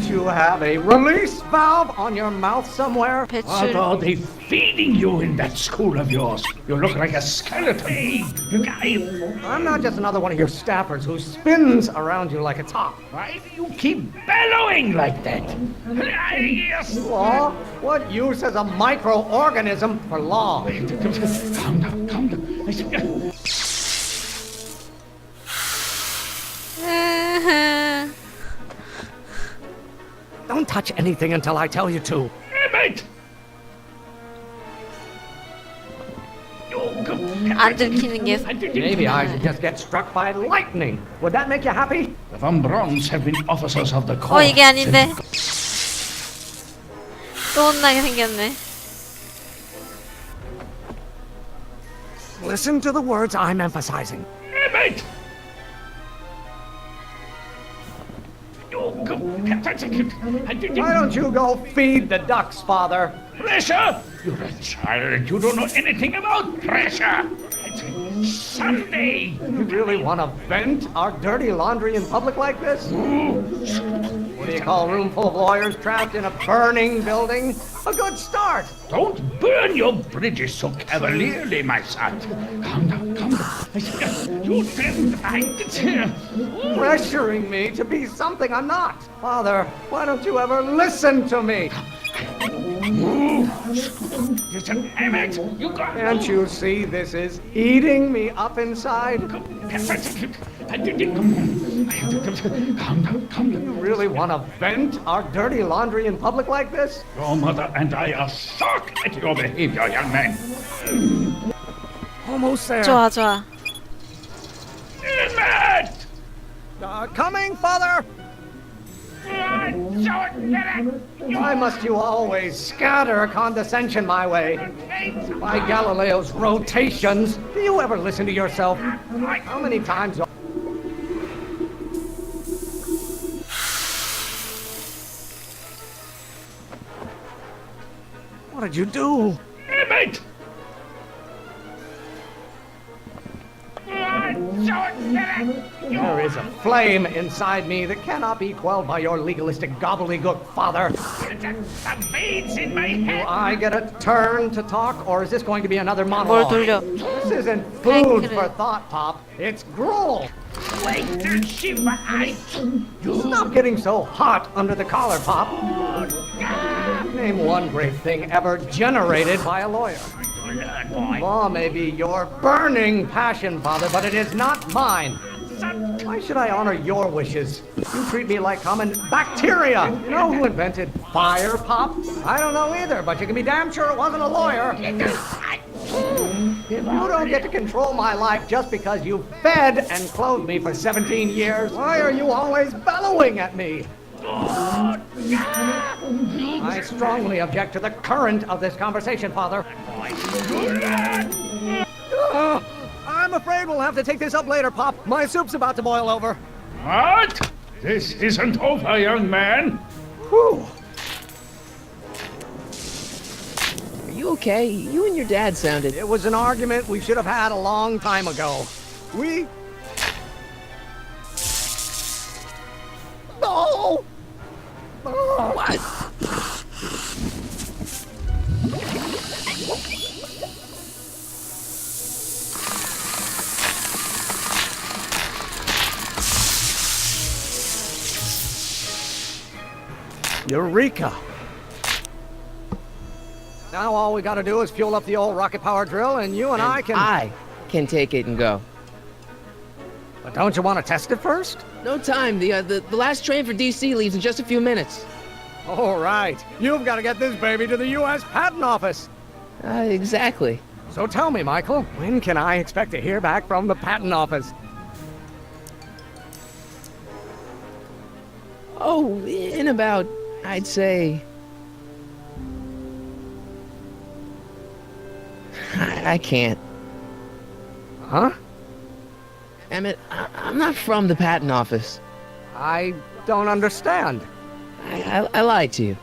you have a release valve on your mouth somewhere? What are they feeding you in that school of yours? You look like a skeleton. I'm not just another one of your staffers who spins around you like a top. Why do you keep bellowing like that? Law? What use is a microorganism for law? Calm down, calm down. Don't touch anything until I tell you to. Emmett! 안 들키는 게. Maybe I should just get struck by lightning. Would that make you happy? The Von Brauns have been officers of the court. 이게 아닌데. 또 혼나게 생겼네. Listen to the words I'm emphasizing. Emmett! Why don't you go feed the ducks, Father? Pressure? You're a child. You don't know anything about pressure. Someday. You really want to vent our dirty laundry in public like this? What do you call a room full of lawyers trapped in a burning building? A good start. Don't burn your bridges so cavalierly, my son. Calm down, calm down. You didn't pressuring me to be something I'm not. Father, why don't you ever listen to me? Listen, Emmett, you got... Can't you see this is eating me up inside? Calm down, calm down. You really want to vent our dirty laundry in public like this? Your mother and I are shocked at your behavior, young man. Almost there. 좋아. Emmett! Coming, Father! Why must you always scatter condescension my way? By Galileo's rotations, do you ever listen to yourself? How many times... What did you do? Emmett! There is a flame inside me that cannot be quelled by your legalistic gobbledygook, Father. The veins in my head. Do I get a turn to talk, or is this going to be another monologue? This isn't food for thought, Pop. It's gruel. Wait till she bites. Stop getting so hot under the collar, Pop. Name one great thing ever generated by a lawyer. Law may be your burning passion, Father, but it is not mine. Why should I honor your wishes? You treat me like common bacteria. You know who invented fire, Pop? I don't know either, but you can be damn sure it wasn't a lawyer. If you don't get to control my life just because you fed and clothed me for 17 years, why are you always bellowing at me? I strongly object to the current of this conversation, Father. I'm afraid we'll have to take this up later, Pop. My soup's about to boil over. What? This isn't over, young man. Whew. Are you okay? You and your dad sounded... It was an argument we should have had a long time ago. We... No! What? Eureka! Now all we gotta do is fuel up the old rocket power drill and you and I can take it and go. But don't you want to test it first? No time. The last train for DC leaves in just a few minutes. All right. You've got to get this baby to the U.S. Patent Office. Exactly. So tell me, Michael, when can I expect to hear back from the Patent Office? Oh, in about, I'd say... I can't. Huh? Emmett, I'm not from the patent office. I don't understand. I lied to you,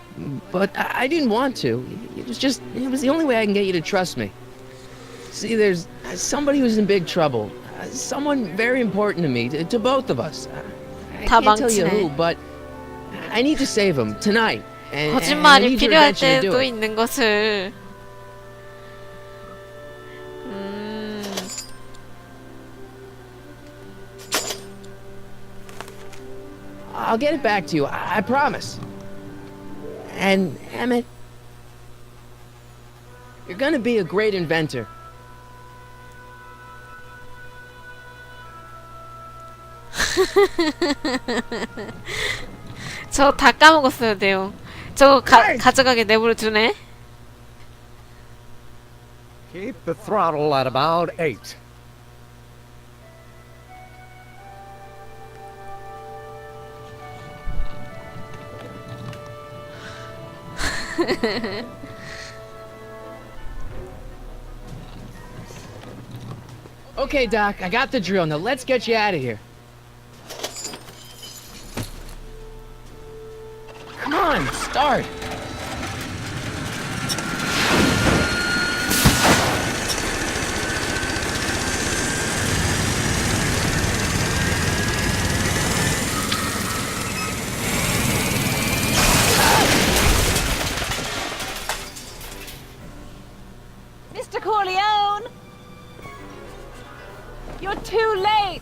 but I didn't want to. It was the only way I can get you to trust me. See, there's somebody who's in big trouble. Someone very important to me, to both of us. I 다 can't tell you 망치네. who, but I need to save him tonight. And I 거짓말이 need your 필요할 attention to do 때도 it. 있는 것을. I'll get it back to you, I promise. And Emmett, you're gonna be a great inventor. 저 다 까먹었어요, 내용. 저거 가져가게 내버려 두네. Keep the throttle at about 8. Okay, Doc, I got the drill. Now let's get you out of here. Come on, start. Mr. Corleone! You're too late!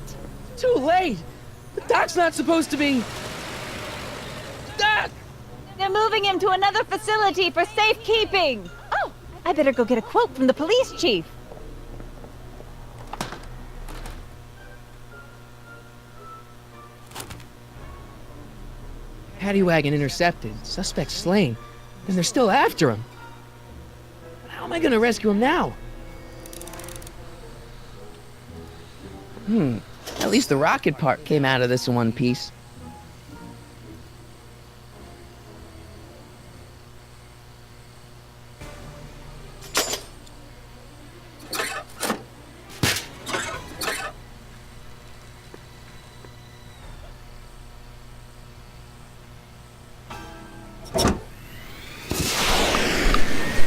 Too late? The Doc's not supposed to be... Doc! They're moving him to another facility for safekeeping! Oh, I better go get a quote from the police chief. Paddy wagon intercepted, suspect slain, and they're still after him. How am I gonna rescue him now? At least the rocket part came out of this in one piece.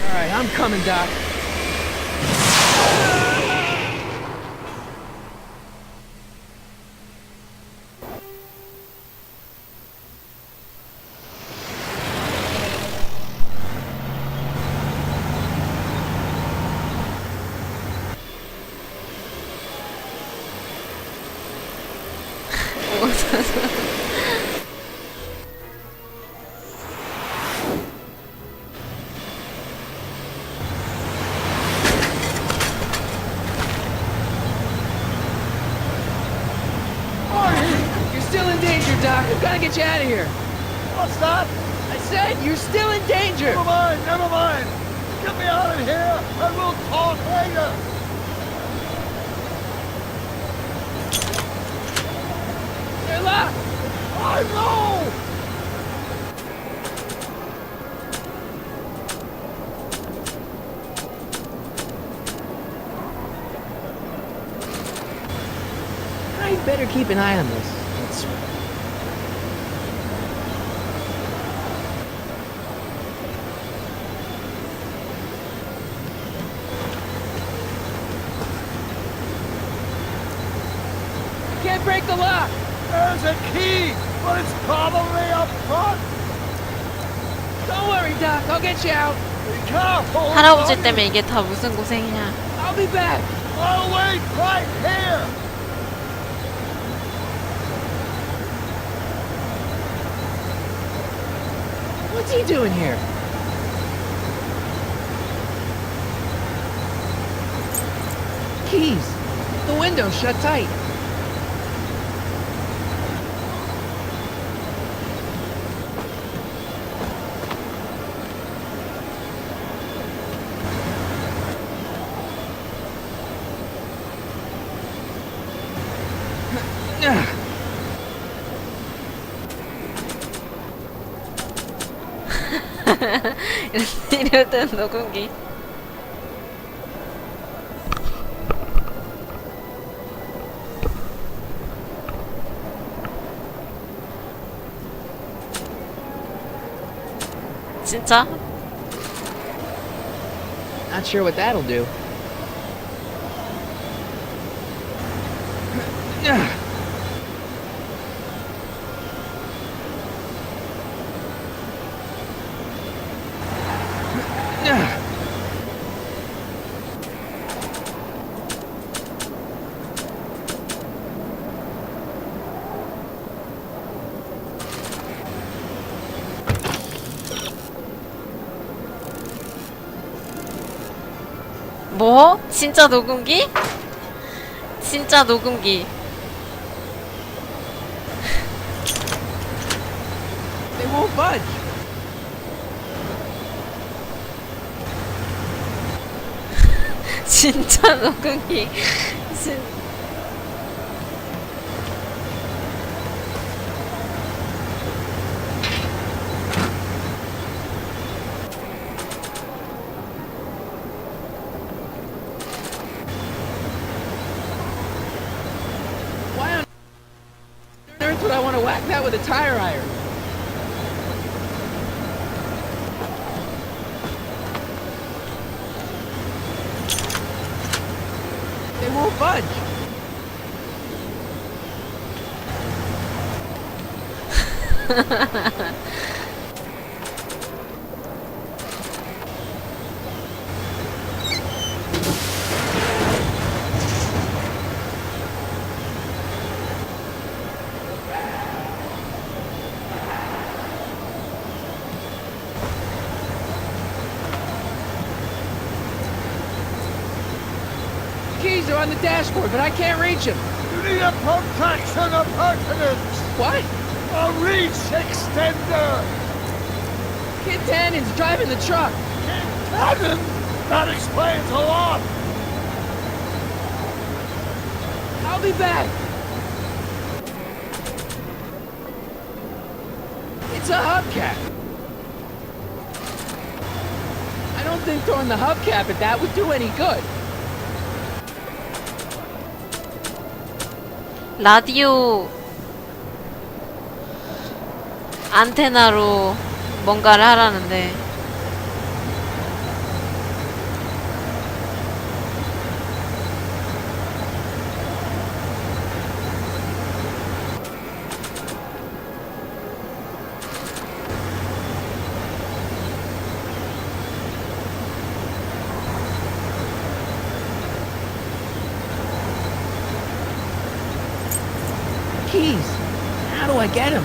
Alright, I'm coming, Doc. You're still in danger, Doc. I've got to get you out of here. What's that? I said you're still in danger. Never mind, never mind. Get me out of here, and we'll talk later. They're locked. I know. I better keep an eye on this. Can't break the lock. There's a key, but it's probably up front. Don't worry, Doc. I'll get you out. Be careful. 할아버지 때문에 이게 다 무슨 고생이냐. I'll be back. I'll wait right here. What's he doing here? Keys. The window's shut tight. 이럴 땐 녹음기. 진짜? Not sure what that'll do. 뭐? 진짜 녹음기? 진짜 녹음기. They won't budge. 진짜 녹음기. Why on earth would I want to whack that with a tire iron? They won't budge. Keys are on the dashboard, but I can't reach them. You need a protraction appurtenance! What? A reach extender! Kid Tannen's driving the truck. Cannon! That explains a lot! I'll be back. It's a hubcap. I don't think throwing the hubcap at that would do any good. 라디오 안테나로 뭔가를 하라는데. Keys. How do I get him?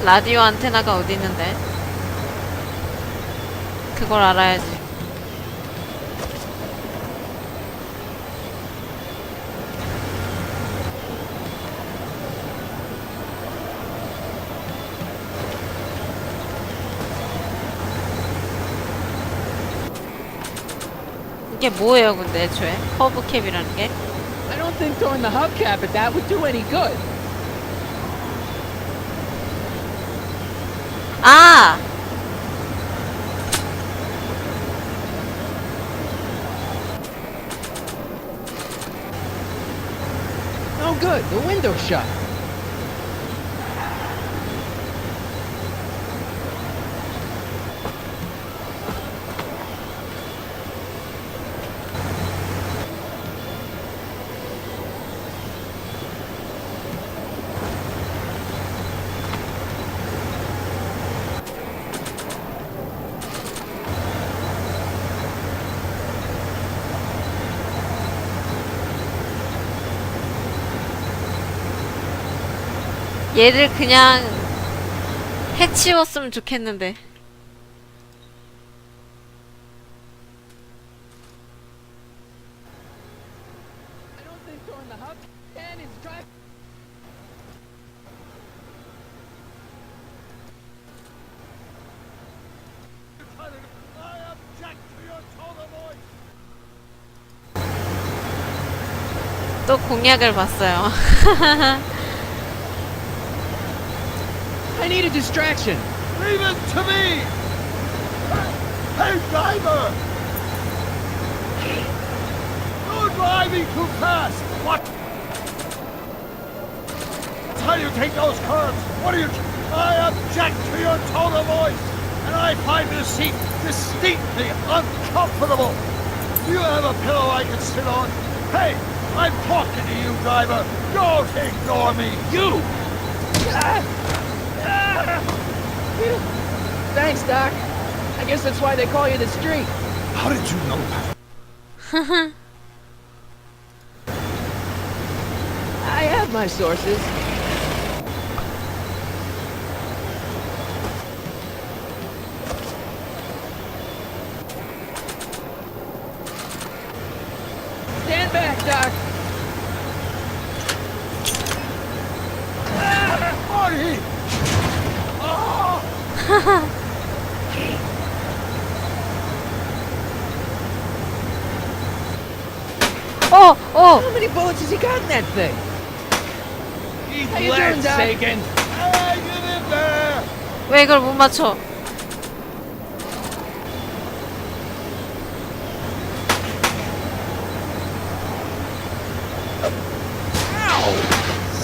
라디오 안테나가 어디 있는데? 그걸 알아야지. 이게 뭐예요, 근데 애초에? 허브캡이라는 게? I don't think throwing the hubcap at that would do any good. 아! No good. The window's shut. 얘를 그냥 해치웠으면 좋겠는데. I object to your total 또 공약을 봤어요. I need a distraction. Leave it to me! Hey, driver! You're driving too fast! What? That's how you take those curves! What are you... I object to your tone of voice! And I find this seat distinctly uncomfortable! Do you have a pillow I can sit on? Hey, I'm talking to you, driver! Don't ignore me! You! Thanks, Doc. I guess that's why they call you the street. How did you know that? I have my sources. Stand back, Doc. Marty! 어! 어! How many bullets has he got in that thing? How you doing, Doc? Hey, get in there! 왜 이걸 못 맞춰?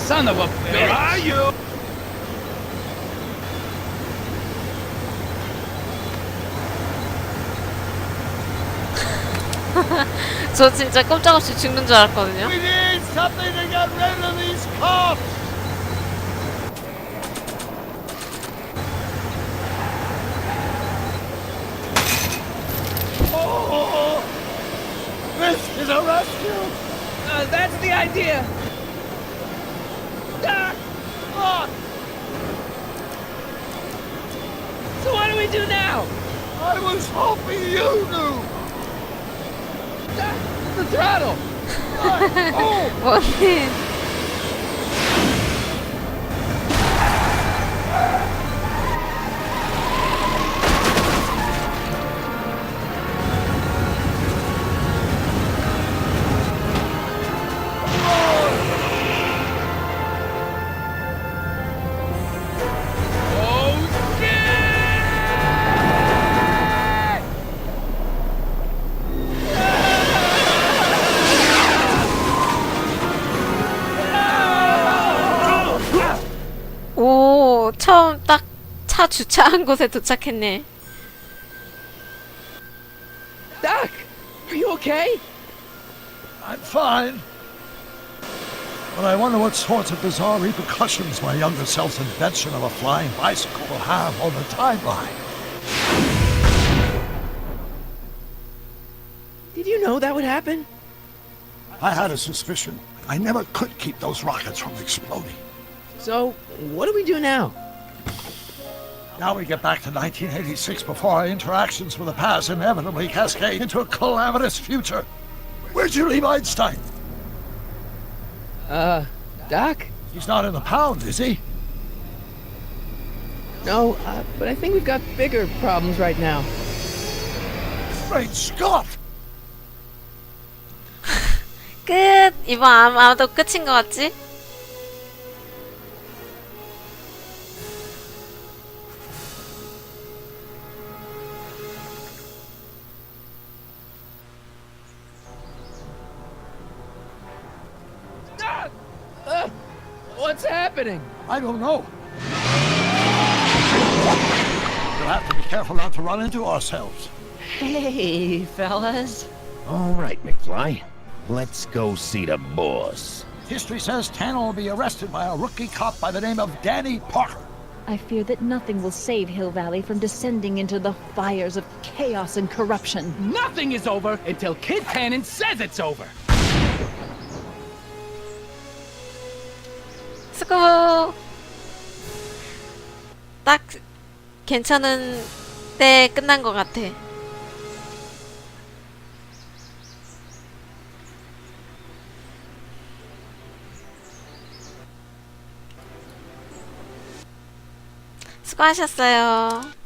Son of a bitch! Where are you? 저 진짜 꼼짝없이 죽는 줄 알았거든요. We need something to get rid of these cops! Oh! This is a rescue! That's the idea. Doc! Look! So what do we do now? I was hoping you knew! Doc, the throttle. Oh! 뭐지? 오, 처음 딱 차 주차한 곳에 도착했네. Doc, are you okay? I'm fine. But I wonder what sorts of bizarre repercussions my younger self's invention of a flying bicycle will have on the timeline. Did you know that would happen? I had a suspicion. I never could keep those rockets from exploding. So, what do we do now? Now we get back to 1986 before our interactions with the past inevitably cascade into a calamitous future. Where'd you leave Einstein? Doc? He's not in the pound, is he? No, but I think we've got bigger problems right now. Great Scott! 끝! 이번 아마도 끝인 것 같지? What's happening? I don't know. We'll have to be careful not to run into ourselves. Hey, fellas. All right, McFly. Let's go see the boss. History says Tanner will be arrested by a rookie cop by the name of Danny Parker. I fear that nothing will save Hill Valley from descending into the fires of chaos and corruption. Nothing is over until Kid Tannen says it's over. 수고! 딱 괜찮은 때 끝난 것 같아. 수고하셨어요.